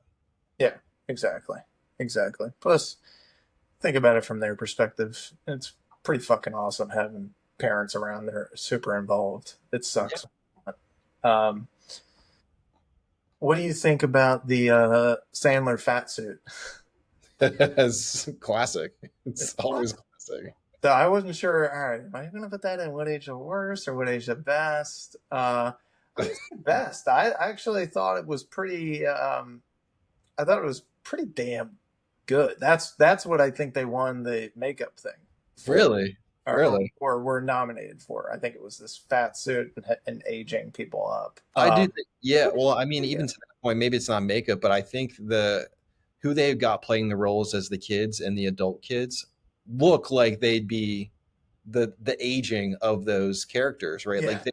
Yeah, exactly. Exactly. Plus, think about it from their perspective. It's pretty fucking awesome having parents around that are super involved. It sucks. Um, what do you think about the Sandler fat suit? It's classic. It's always classic. So I wasn't sure. All right, am I going to put that in what age the worst or what age the best? I would say best. I actually thought it was pretty. I thought it was pretty damn good. That's what I think they won the makeup thing for, Really, really. or were nominated for. I think it was this fat suit and aging people up. I do. Yeah. Well, I mean, even to that point, maybe it's not makeup, but I think who they've got playing the roles as the kids and the adult kids look like they'd be the aging of those characters, right? Yeah. Like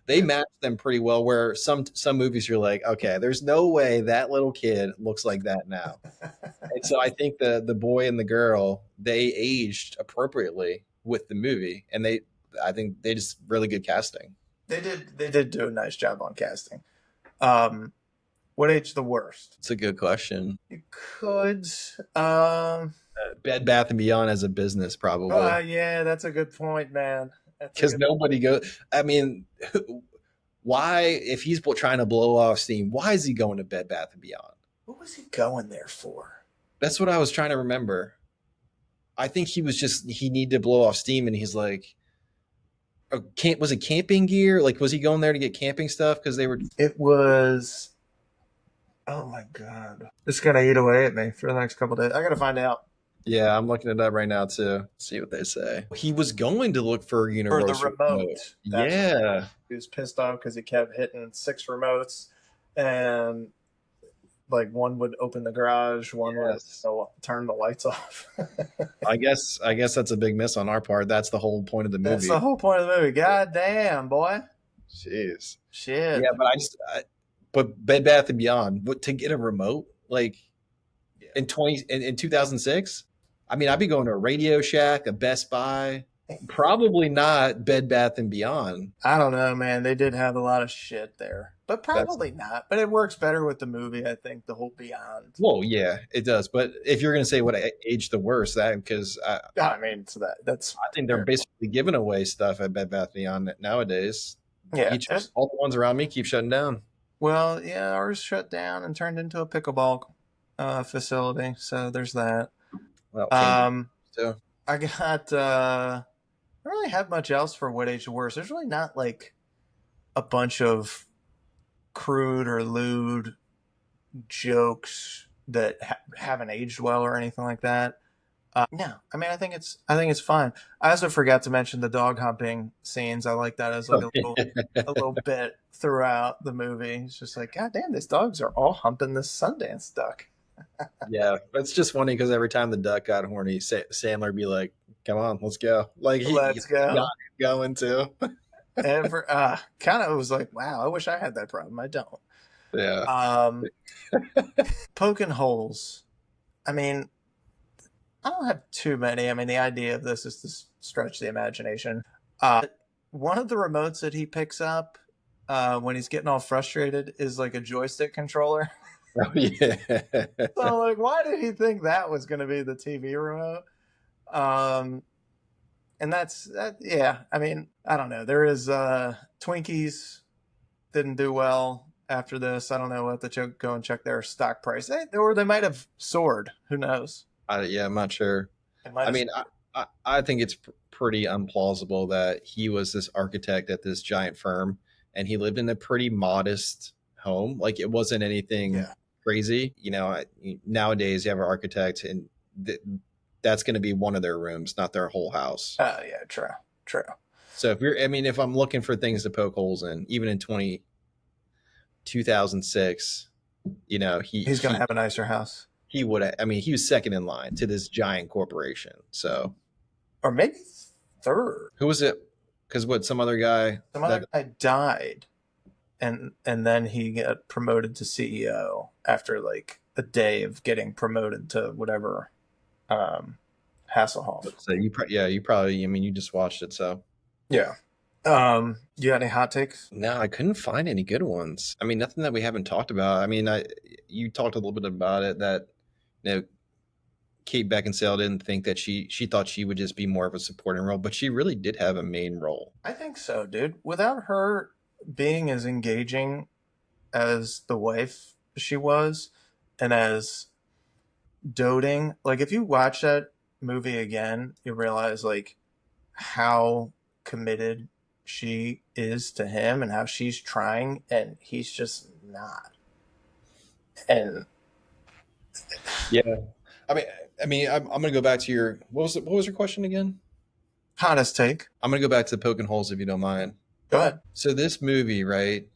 they match them pretty well. Where some movies you're like, okay, there's no way that little kid looks like that now. And so I think the boy and the girl they aged appropriately with the movie, and I think they just really good casting. They did do a nice job on casting. Um, what age the worst? It's a good question. You could. Bed Bath and Beyond as a business, probably, Yeah, that's a good point, man. because nobody goes. I mean, why if he's trying to blow off steam, why is he going to Bed Bath and Beyond? What was he going there for? That's what I was trying to remember. I think he needed to blow off steam, and he's like, was it camping gear? Like, was he going there to get camping stuff? Because they were. It was. Oh my god, it's gonna eat away at me for the next couple days. I gotta find out. Yeah, I'm looking it up right now too. See what they say. He was going to look for a For universal the remote. Yeah. He was pissed off because he kept hitting 6 remotes, and like one would open the garage, one would turn the lights off. I guess that's a big miss on our part. That's the whole point of the movie. That's the whole point of the movie. God damn, boy. Jeez. Shit. Yeah, but Bed Bath and Beyond, to get a remote like in 2006, I mean, I'd be going to a Radio Shack, a Best Buy, probably not Bed Bath and Beyond. I don't know, man. They did have a lot of shit there, but probably not. But it works better with the movie, I think. The whole Beyond. Well, yeah, it does. But if you're going to say what aged the worst, because I mean, so that's I think they're basically giving away stuff at Bed Bath Beyond nowadays. Yeah, all the ones around me keep shutting down. Well, yeah, ours shut down and turned into a pickleball facility. So there's that. Well, I got. I don't really have much else for what age the worst. There's really not like a bunch of crude or lewd jokes that haven't aged well or anything like that. No, I mean, I think it's fine. I also forgot to mention the dog humping scenes. I like that as like a little bit throughout the movie. It's just like, God damn, these dogs are all humping this Sundance duck. Yeah, it's just funny because every time the duck got horny, Sandler would be like, "Come on, let's go!" Like he Let's got go. it going too. And for kind of was like, wow, I wish I had that problem. I don't. Yeah, Um, Poking holes. I mean, I don't have too many. I mean, the idea of this is to stretch the imagination. One of the remotes that he picks up when he's getting all frustrated is like a joystick controller. oh, yeah, So, like, why did he think that was going to be the TV remote? Um, and that's that. Yeah, I mean, I don't know. There is Twinkies didn't do well after this. I don't know. We'll have to go and check their stock price, or they might have soared. Who knows? yeah. I'm not sure. It might I have. mean, I think it's pretty implausible that he was this architect at this giant firm, and he lived in a pretty modest home. Like it wasn't anything Yeah. crazy. Nowadays you have an architect, and th- that's going to be one of their rooms, not their whole house. Oh yeah. True. True. So if I'm looking for things to poke holes in, even in 2006, he He's gonna he have a nicer house, he would have. I mean, he was second in line to this giant corporation. So or maybe third. who was it? Because what some other guy Some that other guy died, and then he got promoted to CEO after like a day of getting promoted to whatever um, Hasselhoff. so you probably I mean you just watched it so Yeah. You got any hot takes? no I couldn't find any good ones. I mean nothing that we haven't talked about. I mean I you talked a little bit about it that you know Kate Beckinsale didn't think that she thought she would just be more of a supporting role, but she really did have a main role. I think so, dude. Without her being as engaging as the wife she was, and as doting, like if you watch that movie again, you realize like how committed she is to him and how she's trying and he's just not. And Yeah. I mean, I'm gonna go back to your what was your question again? hottest take. I'm gonna go back to poking holes if you don't mind. Go ahead. So this movie, right?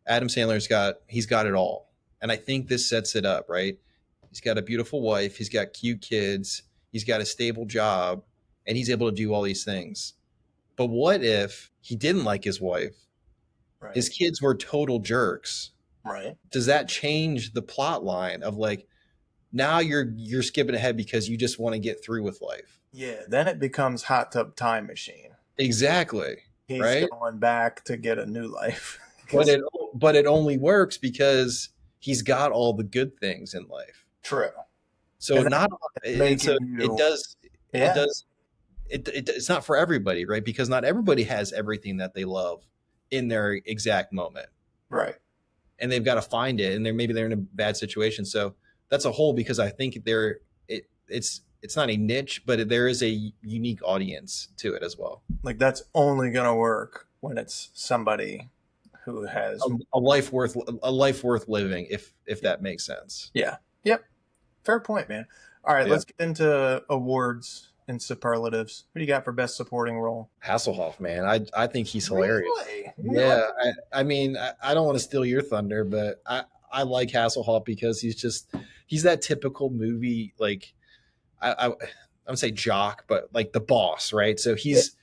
Adam Sandler's he's got it all, and I think this sets it up, right? He's got a beautiful wife, he's got cute kids, he's got a stable job, and he's able to do all these things. But what if he didn't like his wife? Right. His kids were total jerks. Right. Does that change the plot line of like now you're skipping ahead because you just want to get through with life? Yeah. Then it becomes hot tub time machine. Exactly. He's Right? going back to get a new life. But 'Cause- it only works because he's got all the good things in life. true. So And not and so making you, it yeah. does it's not for everybody, right? Because not everybody has everything that they love in their exact moment. Right. And they've got to find it and they're in a bad situation. So that's a whole because I think it's not a niche, but there is a unique audience to it as well. Like that's only going to work when it's somebody who has, A life worth living, if that makes sense. yeah. Yep. Fair point, man. All right. Yeah. Let's get into awards and superlatives. What do you got for best supporting role? Hasselhoff, man, I think he's hilarious. Really? Yeah, I mean, I don't want to steal your thunder, but I like Hasselhoff because he's that typical movie like I would say jock, but like the boss, right? So he's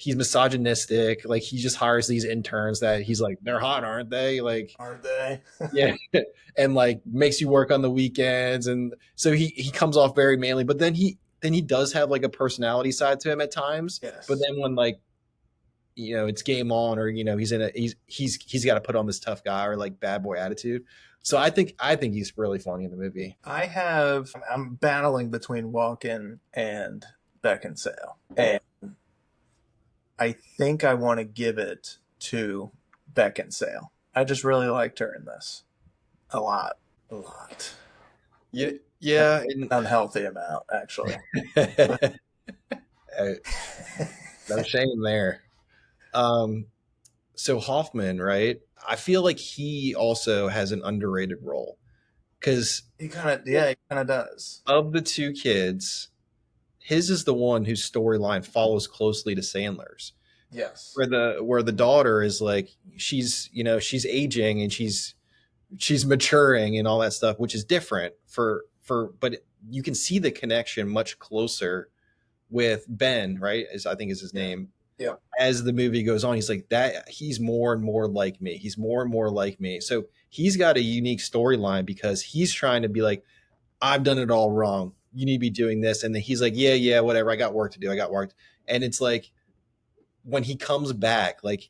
misogynistic. Like he just hires these interns that he's like they're hot, aren't they? Like Aren't they? yeah, and like makes you work on the weekends, and so he comes off very manly, but then he does have like a personality side to him at times. Yes. But then when like it's game on, or he's got to put on this tough guy or like bad boy attitude. So I think he's really funny in the movie. I'm battling between Walken and Beckinsale. And I think I want to give it to Beckinsale. I just really liked her in this. A lot. A lot. Yeah, and Unhealthy amount, actually. no shame there. So Hoffman, right? I feel like he also has an underrated role because He kind of does. of the two kids, his is the one whose storyline follows closely to Sandler's. Yes. Where the daughter is like, she's, she's aging and she's maturing and all that stuff, which is different but you can see the connection much closer with Ben, right? I think is his name. Yeah. As the movie goes on, he's like that. He's more and more like me. He's more and more like me. So he's got a unique storyline because he's trying to be like, I've done it all wrong. You need to be doing this. And then he's like, yeah, whatever. I got work to do. I got work. And it's like when he comes back, like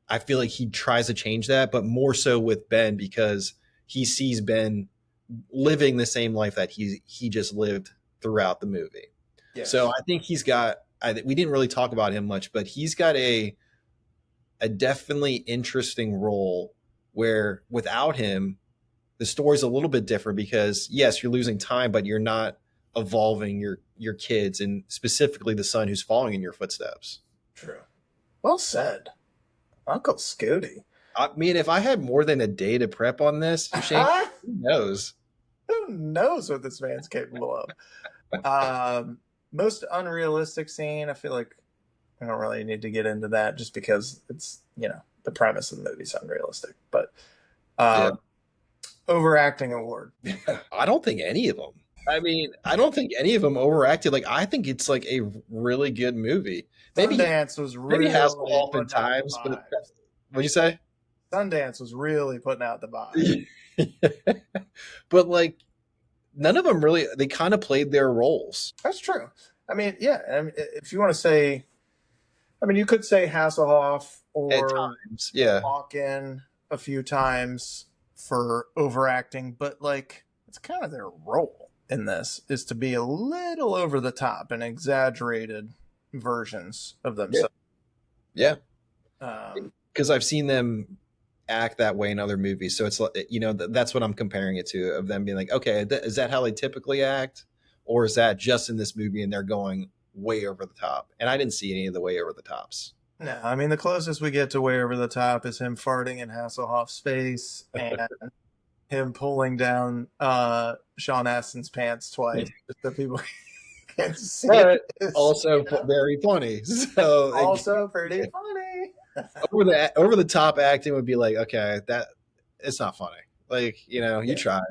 I feel like he tries to change that, but more so with Ben because he sees Ben living the same life that he just lived throughout the movie. Yes. So I think he's got. We didn't really talk about him much, but he's got a definitely interesting role where without him, the story's a little bit different because yes, you're losing time, but you're not evolving your kids and specifically the son who's following in your footsteps. True. Well said, Uncle Scooty. I mean, if I had more than a day to prep on this, Shane, who knows? Who knows what this man's capable of? Most unrealistic scene, I feel like I don't really need to get into that just because it's, the premise of the movie's unrealistic. But overacting award. I don't think any of them. I mean, I don't think any of them overacted. Like, I think it's like a really good movie. Sundance was really Hasselhoff in times, but what'd you say? Sundance was really putting out the vibe. But like, none of them really, they kind of played their roles. That's true. I mean, yeah. I mean, if you want to say, you could say Hasselhoff or at times, yeah, Walken a few times for overacting, but like, it's kind of their role in this is to be a little over the top and exaggerated versions of themselves. Yeah. Because I've seen them act that way in other movies. So it's like, that's what I'm comparing it to, of them being like, okay, is that how they typically act? Or is that just in this movie and they're going way over the top? And I didn't see any of the way over the tops. No, I mean, the closest we get to way over the top is him farting in Hasselhoff's face and him pulling down Sean Astin's pants twice just so people can't see it. Also very funny. So also pretty funny. over the top acting would be like, okay, that it's not funny. Like, you tried.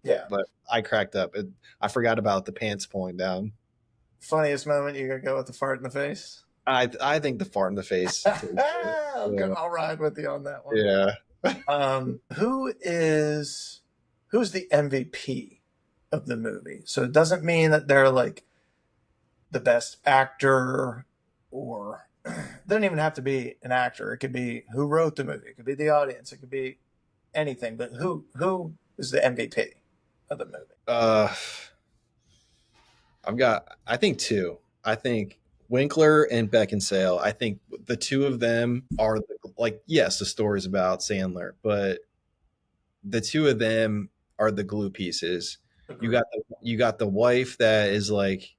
Yeah. But I cracked up. I forgot about the pants pulling down. Funniest moment, you're gonna go with the fart in the face? I think the fart in the face. I'll ride with you on that one. Yeah. Who's the MVP of the movie? So it doesn't mean that they're like the best actor, or it doesn't even have to be an actor. It could be who wrote the movie. It could be the audience. It could be anything. But who is the MVP of the movie? I think two. I think Winkler and Beckinsale. I think the two of them are yes, the story's about Sandler, but the two of them are the glue pieces. You got the wife that is like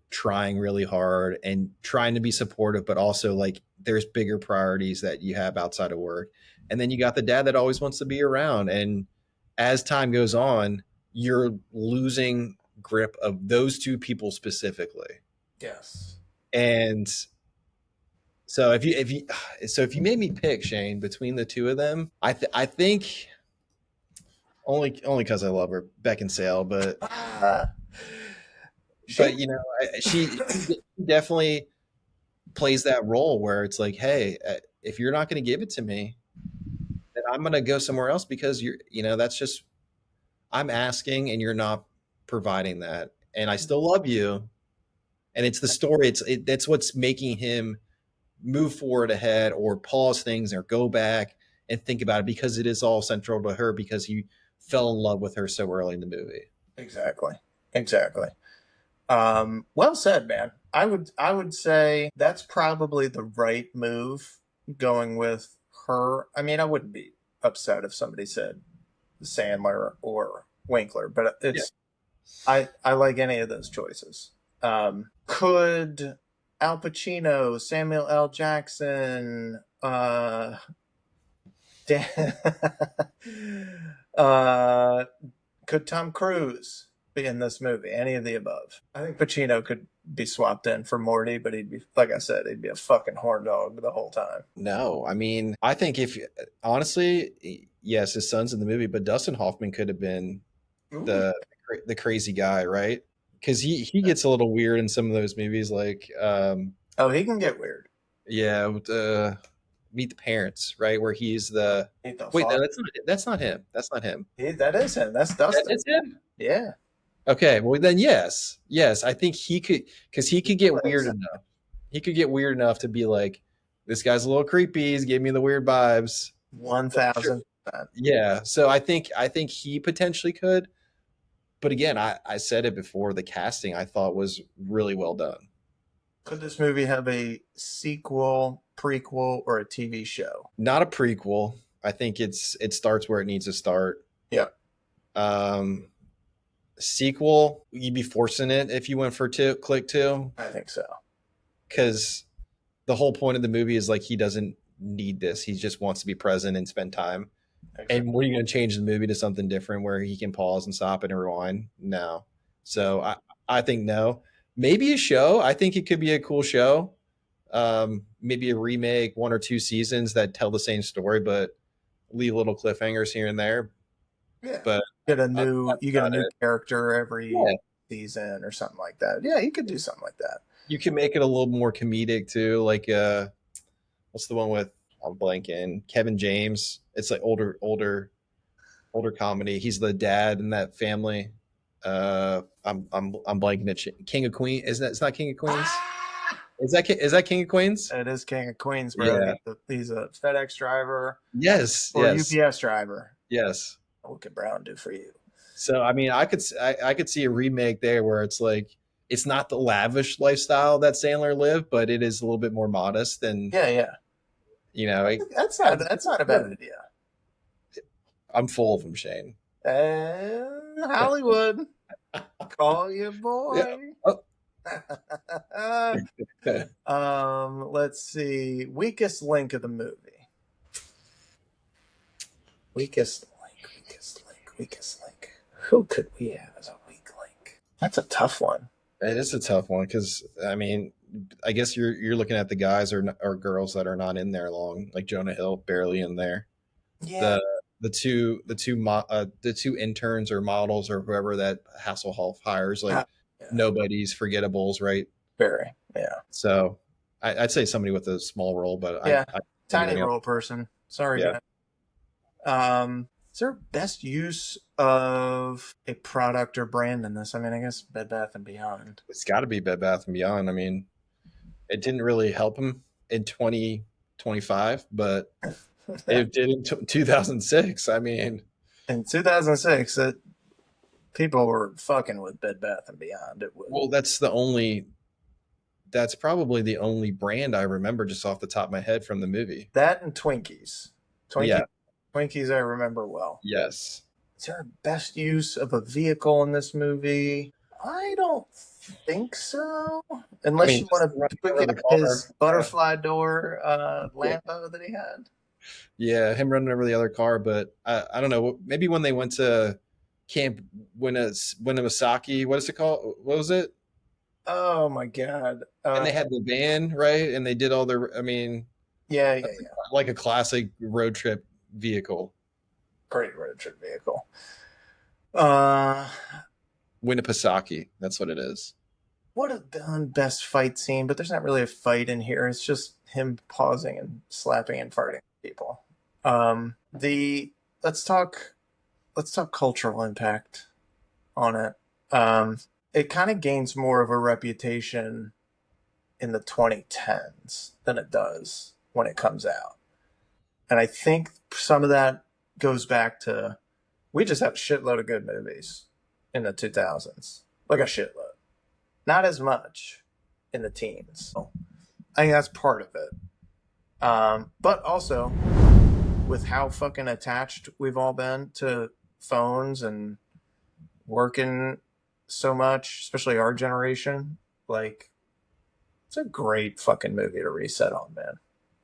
trying really hard and trying to be supportive, but also like there's bigger priorities that you have outside of work. And then you got the dad that always wants to be around. And as time goes on, you're losing grip of those two people specifically. Yes. And so if you made me pick, Shane, between the two of them, I think only because I love her, Beckinsale, but she definitely plays that role where it's like, hey, if you're not going to give it to me, then I'm going to go somewhere else because that's just, I'm asking and you're not providing that, and I still love you. And it's the story. That's what's making him move forward ahead or pause things or go back and think about it, because it is all central to her because he fell in love with her so early in the movie. Exactly. Well said, man. I would say that's probably the right move, going with her. I mean, I wouldn't be upset if somebody said Sandler or Winkler, but I like any of those choices. Could Al Pacino, Samuel L. Jackson, Uh, could Tom Cruise be in this movie? Any of the above? I think Pacino could be swapped in for Morty, but he'd be, like I said, he'd be a fucking horn dog the whole time. No, I mean, I think if honestly, yes, his son's in the movie, but Dustin Hoffman could have been Ooh. the the crazy guy, right? Because he gets a little weird in some of those movies, like Oh, he can get weird. yeah, Meet the Parents, right? Where he's the Ain't the wait, no, fuck. that's not him. That's not him. That is him. That's That Dustin. is him. Yeah. Okay, well then yes, yes, I think he could because he could get weird Place. enough. He could get weird enough to be like, this guy's a little creepy. He's giving me the weird vibes. Sure. 1000%. Yeah, so I think he potentially could, but again, I said it before. The casting I thought was really well done. Could this movie have a sequel, prequel, or a TV show? Not a prequel. I think it starts where it needs to start. Yeah, Um, sequel, you'd be forcing it if you went for click two, I think so. because the whole point of the movie is like he doesn't need this. He just wants to be present and spend time. Exactly. And what are you going to change the movie to something different where he can pause and stop it and rewind? No. So I think no. Maybe a show. I think it could be a cool show. Maybe a remake, one or two seasons that tell the same story, but leave little cliffhangers here and there. Yeah. But Get a that's new you get a about new it. character every Yeah. season or something like that. Yeah, you could do something like that. You can make it a little more comedic too. Like what's the one with I'm blanking Kevin James? It's like older comedy. He's the dad in that family. I'm blanking it. King of Queens. Isn't that? It's not King of Queens. Is that King of Queens? It is King of Queens, bro. Yeah. He's a FedEx driver Yes. or Yes. UPS driver. Yes. What could Brown do for you? So I mean, I could see a remake there where it's like it's not the lavish lifestyle that Sandler lived, but it is a little bit more modest and Yeah, yeah. you know. That's not a bad idea. I'm full of them, Shane. Hollywood, call you boy. Yeah. Let's see. Weakest link of the movie. Weakest link. Weakest link. Weakest link. Who could we have as a weak link? That's a tough one. It is a tough one because I mean, I guess you're looking at the guys or girls that are not in there long, like Jonah Hill, barely in there. Yeah. The two interns or models or whoever that Hasselhoff hires, like Yeah. nobody's forgettables, right? Very. Yeah. So I'd say somebody with a small role, but Yeah. I Tiny role person. Sorry, Yeah. guys. Is there best use of a product or brand in this? I mean, I guess Bed Bath and Beyond. It's got to be Bed Bath and Beyond. I mean, it didn't really help him in 2025, but it did in 2006. I mean, In 2006, people were fucking with Bed Bath and Beyond. It was well, that's probably the only brand I remember just off the top of my head from the movie. that and Twinkies. Yeah. Twinkies I remember well. Yes. Is there a best use of a vehicle in this movie? I don't think so. Unless you want to pick up his butterfly door Lambo that he had. Yeah, him running over the other car, but I don't know. Maybe when they went to Camp Winnimisaki, what is it called? What was it? Oh my god! And they had the van, right? And they did all their. I mean, yeah, like a classic road trip vehicle. Great road trip vehicle. Winnipisaki, that's what it is. Would have done best fight scene, but there's not really a fight in here. It's just him pausing and slapping and farting at people. The let's talk cultural impact on it. It kind of gains more of a reputation in the 2010s than it does when it comes out. And I think some of that goes back to we just had a shitload of good movies in the 2000s. Like a shitload. Not as much in the teens. I think that's part of it. But also, with how fucking attached we've all been to phones and working so much, especially our generation, like, it's a great fucking movie to reset on, man.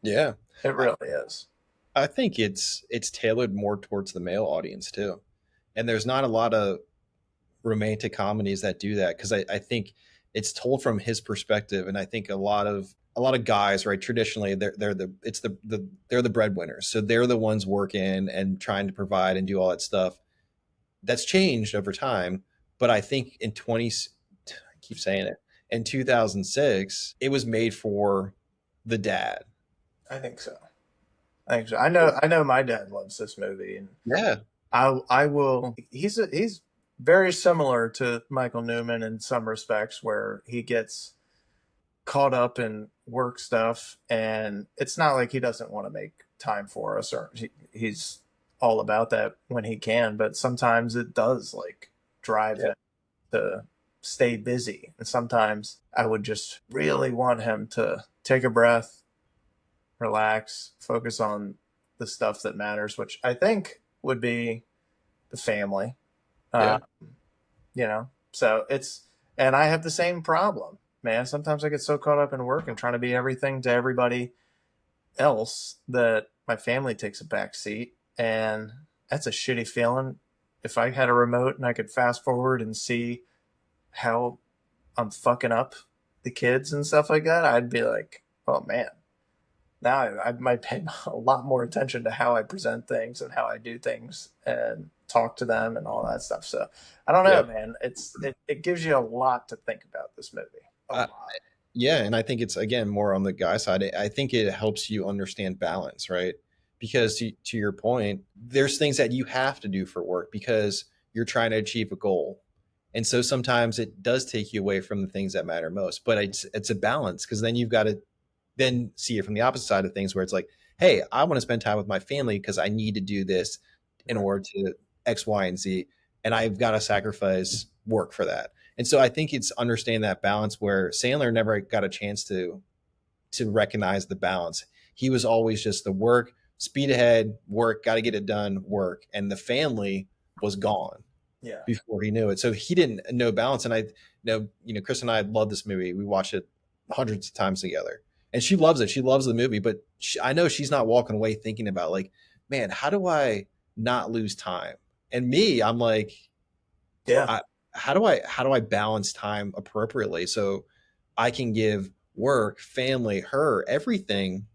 Yeah. It really is. I think it's tailored more towards the male audience too, and there's not a lot of romantic comedies that do that because I think it's told from his perspective, and I think a lot of guys, right, traditionally they're the breadwinners, so they're the ones working and trying to provide and do all that stuff. That's changed over time, but I think I keep saying it, in 2006 it was made for the dad. I think so. I think so. I know my dad loves this movie, and Yeah, I will. He's very similar to Michael Newman in some respects, where he gets caught up in work stuff, and it's not like he doesn't want to make time for us, or he's all about that when he can. But sometimes it does like drive yeah, him to stay busy, and sometimes I would just really want him to take a breath, relax, focus on the stuff that matters, which I think would be the family. Uh, yeah, so it's, and I have the same problem, man. Sometimes I get so caught up in work and trying to be everything to everybody else that my family takes a back seat. And that's a shitty feeling. If I had a remote and I could fast forward and see how I'm fucking up the kids and stuff like that, I'd be like, oh man, now I might pay a lot more attention to how I present things and how I do things and talk to them and all that stuff. So I don't know, yeah. man. It gives you a lot to think about this movie. A Uh, lot. yeah, and I think it's again more on the guy side. I think it helps you understand balance, right? Because to your point, there's things that you have to do for work because you're trying to achieve a goal. And so sometimes it does take you away from the things that matter most. But it's a balance because then you've got to then see it from the opposite side of things where it's like, hey, I want to spend time with my family because I need to do this in Right. order to X, Y, and Z. And I've got to sacrifice work for that. And so I think it's understanding that balance where Sandler never got a chance to recognize the balance. He was always just the work, speed ahead, work, got to get it done, work. And the family was gone Yeah. before he knew it. So he didn't know balance. And I know, Chris and I love this movie. We watched it hundreds of times together. And she loves it. She loves the movie, but I know she's not walking away thinking about like, man, how do I not lose time? And me, I'm like, Yeah. I, how do I balance time appropriately so I can give work, family, her, everything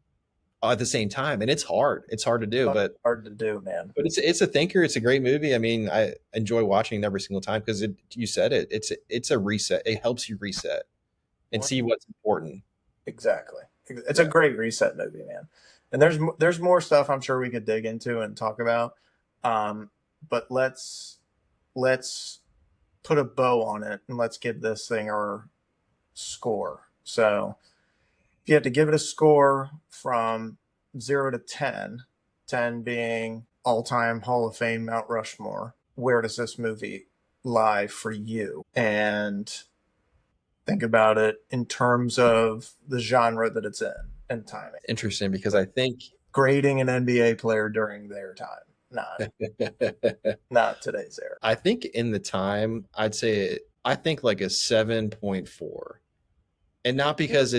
at the same time? And it's hard. It's hard to do, Fucking but hard to do, man. it's a thinker. It's a great movie. I mean, I enjoy watching it every single time because you said it. It's a reset. It helps you reset and see what's important. Exactly. It's a Yeah. great reset movie, man. And there's more stuff I'm sure we could dig into and talk about. Um, but let's put a bow on it and let's give this thing our score. So if you had to give it a score from 0 to 10, 10 being all time Hall of Fame Mount Rushmore, where does this movie lie for you? And think about it in terms of the genre that it's in and timing. Interesting because I think Grading an NBA player during their time, not today's era. I think in the time I'd say I think like a 7.4. And not because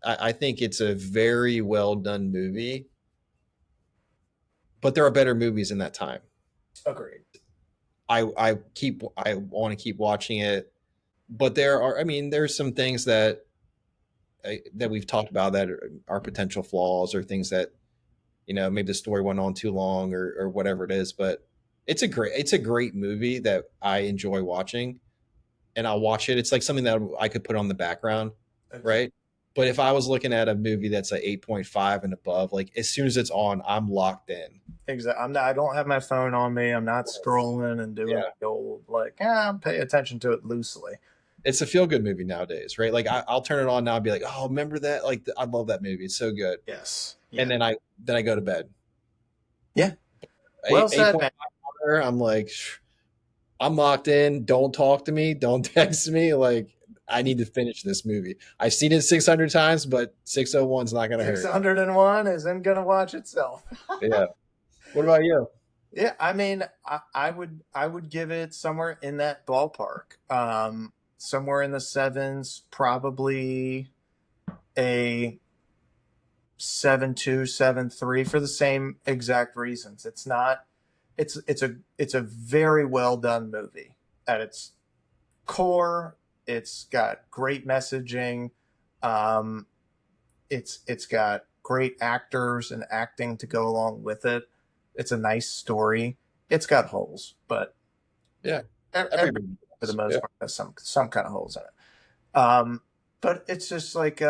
I think it's a very well done movie, but there are better movies in that time. Agreed. I want to keep watching it, but there are, I mean, there's some things that we've talked about that are potential flaws or things that, maybe the story went on too long or whatever it is, but it's a great movie that I enjoy watching, and I'll watch it. It's like something that I could put on the background, right? But if I was looking at a movie that's like 8.5 and above, like as soon as it's on, I'm locked in. Exactly. I'm not. I don't have my phone on me. I'm not scrolling and doing Yeah. the old like. Pay attention to it loosely. It's a feel good movie nowadays, right? Like I'll turn it on now and be like, oh, remember that? Like I love that movie. It's so good. Yes. And Yeah. then I go to bed. Yeah. Well Eight said, point man. five. I'm like, I'm locked in. Don't talk to me. Don't text me. Like I need to finish this movie. I've seen it 600 times, but 601's not gonna hurt. 601 isn't gonna watch itself. Yeah. What about you? Yeah, I mean, I would give it somewhere in that ballpark. Somewhere in the sevens, probably a 7.2, 7.3 for the same exact reasons. It's not. It's a very well done movie at its core. It's got great messaging. It's got great actors and acting to go along with it. It's a nice story. It's got holes, but Yeah, every for the most part has some kind of holes in it. But it's just like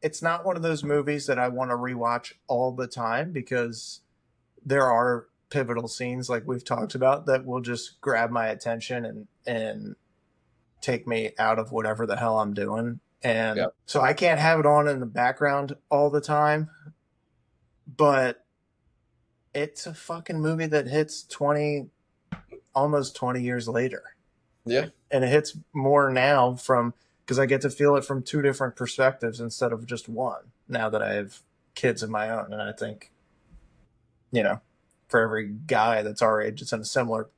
it's not one of those movies that I want to rewatch all the time, because there are pivotal scenes like we've talked about that will just grab my attention and take me out of whatever the hell I'm doing. And so I can't have it on in the background all the time, but it's a fucking movie that hits almost 20 years later. Yeah. And it hits more now because I get to feel it from two different perspectives instead of just one, now that I have kids of my own. And I think, for every guy that's our age that's in a similar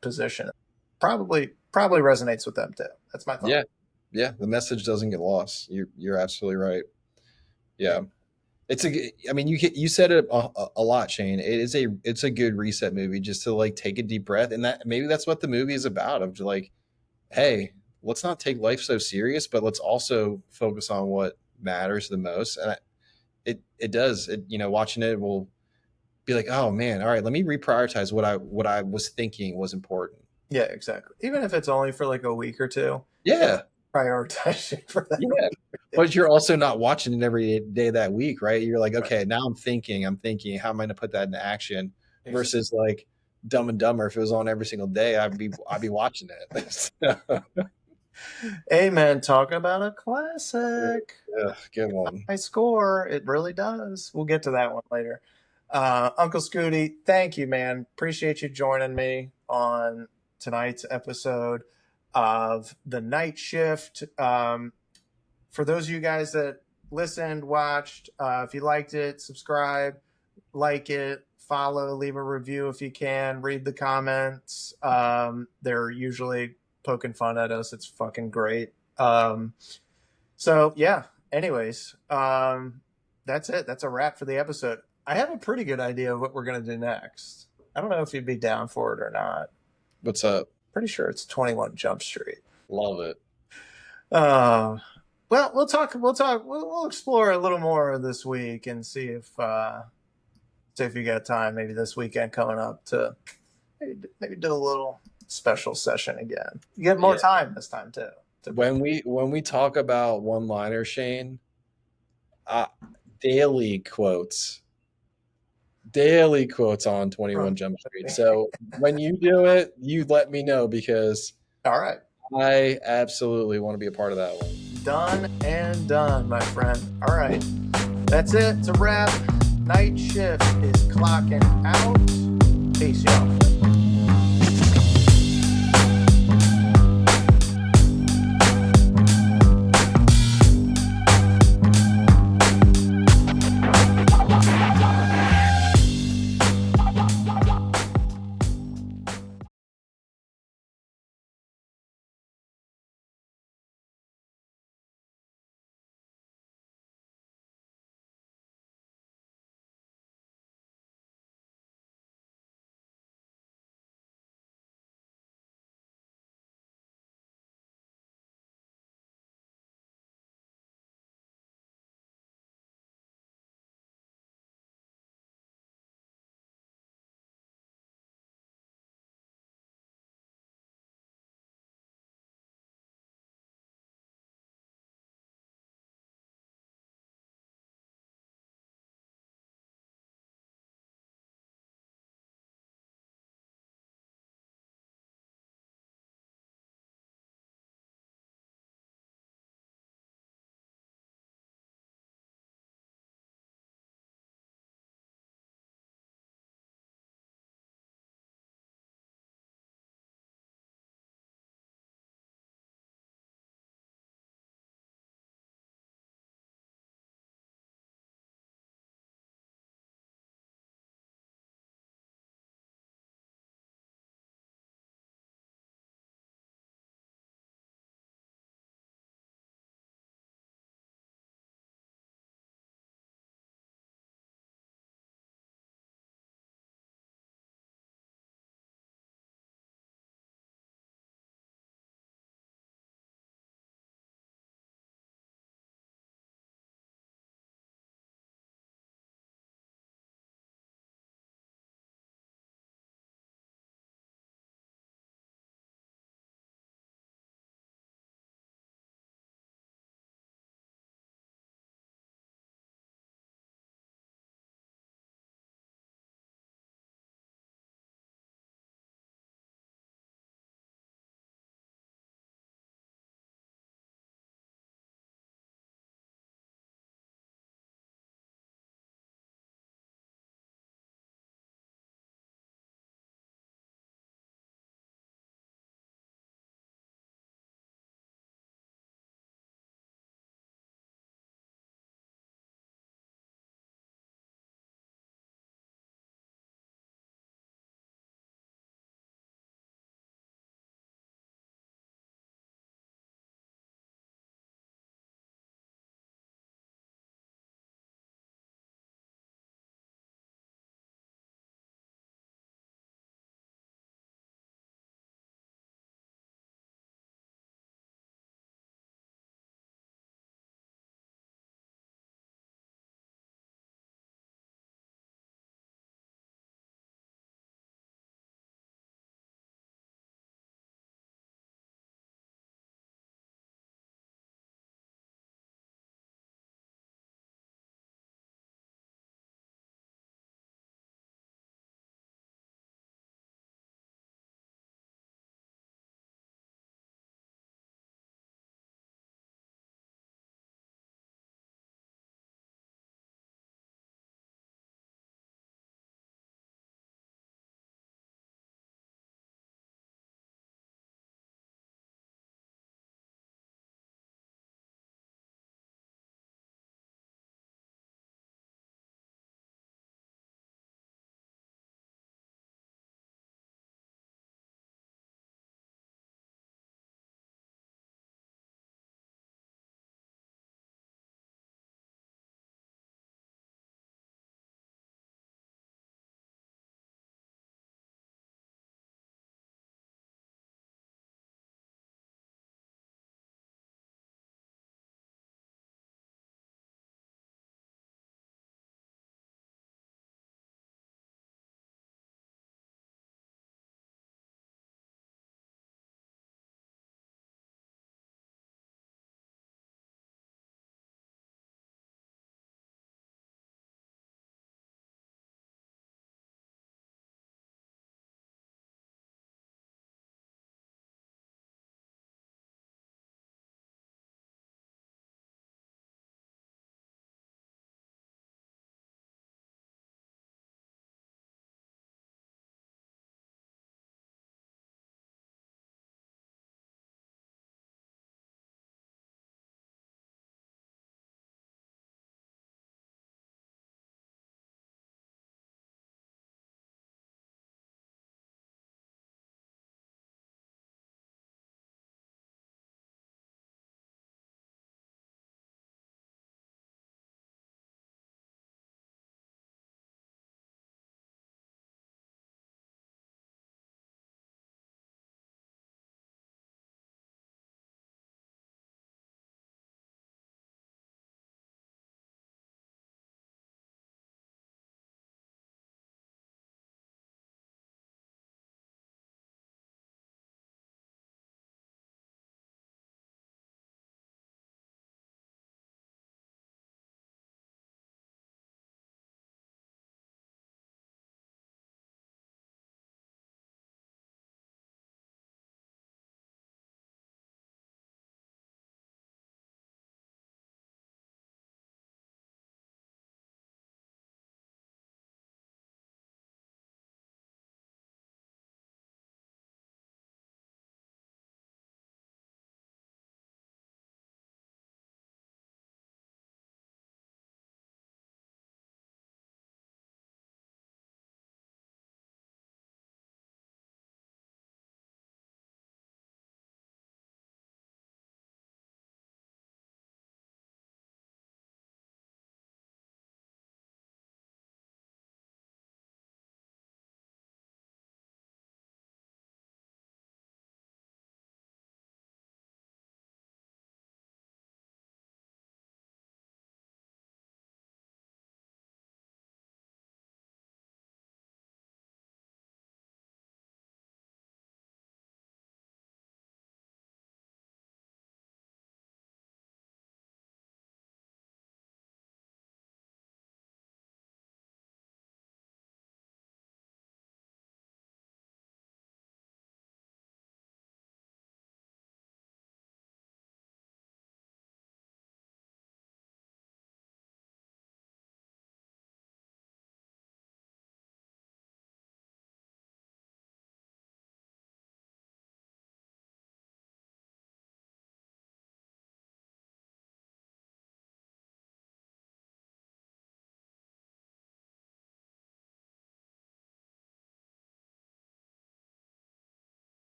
position, probably resonates with them too. That's my thought. Yeah, the message doesn't get lost. You're absolutely right. Yeah, you said it a lot, Shane. It's a good reset movie, just to like take a deep breath, and that's what the movie is about. Of like, hey, let's not take life so serious, but let's also focus on what matters the most. And it does. Watching it will be like, oh man, all right, let me reprioritize what I was thinking was important. Yeah, exactly. Even if it's only for like a week or two. Yeah. Prioritizing for that. Yeah. But you're also not watching it every day that week, right? You're like, okay, now I'm thinking, how am I going to put that into action? Exactly. Versus like Dumb and Dumber. If it was on every single day, I'd be watching it. Hey man, talking about a classic. Yeah, good one. High score. It really does. We'll get to that one later. Uncle Scooty, thank you, man. Appreciate you joining me on tonight's episode of the Night Shift. For those of you guys that listened, watched, if you liked it, subscribe, like it, follow, leave a review if you can, read the comments. They're usually poking fun at us. It's fucking great. So yeah, anyways, that's it. That's a wrap for the episode. I have a pretty good idea of what we're going to do next. I don't know if you'd be down for it or not. What's up? Pretty sure it's 21 Jump Street. Love it. Well, we'll explore a little more this week and see if you got time, maybe this weekend coming up, to maybe do a little special session again. You get more time this time too. When we talk about one-liner, Shane, daily quotes on 21 Jump Street. So when you do it, you let me know, because all right, I absolutely want to be a part of that one. Done and done, my friend. All right, that's it. It's a wrap. Night Shift is clocking out. Peace, y'all.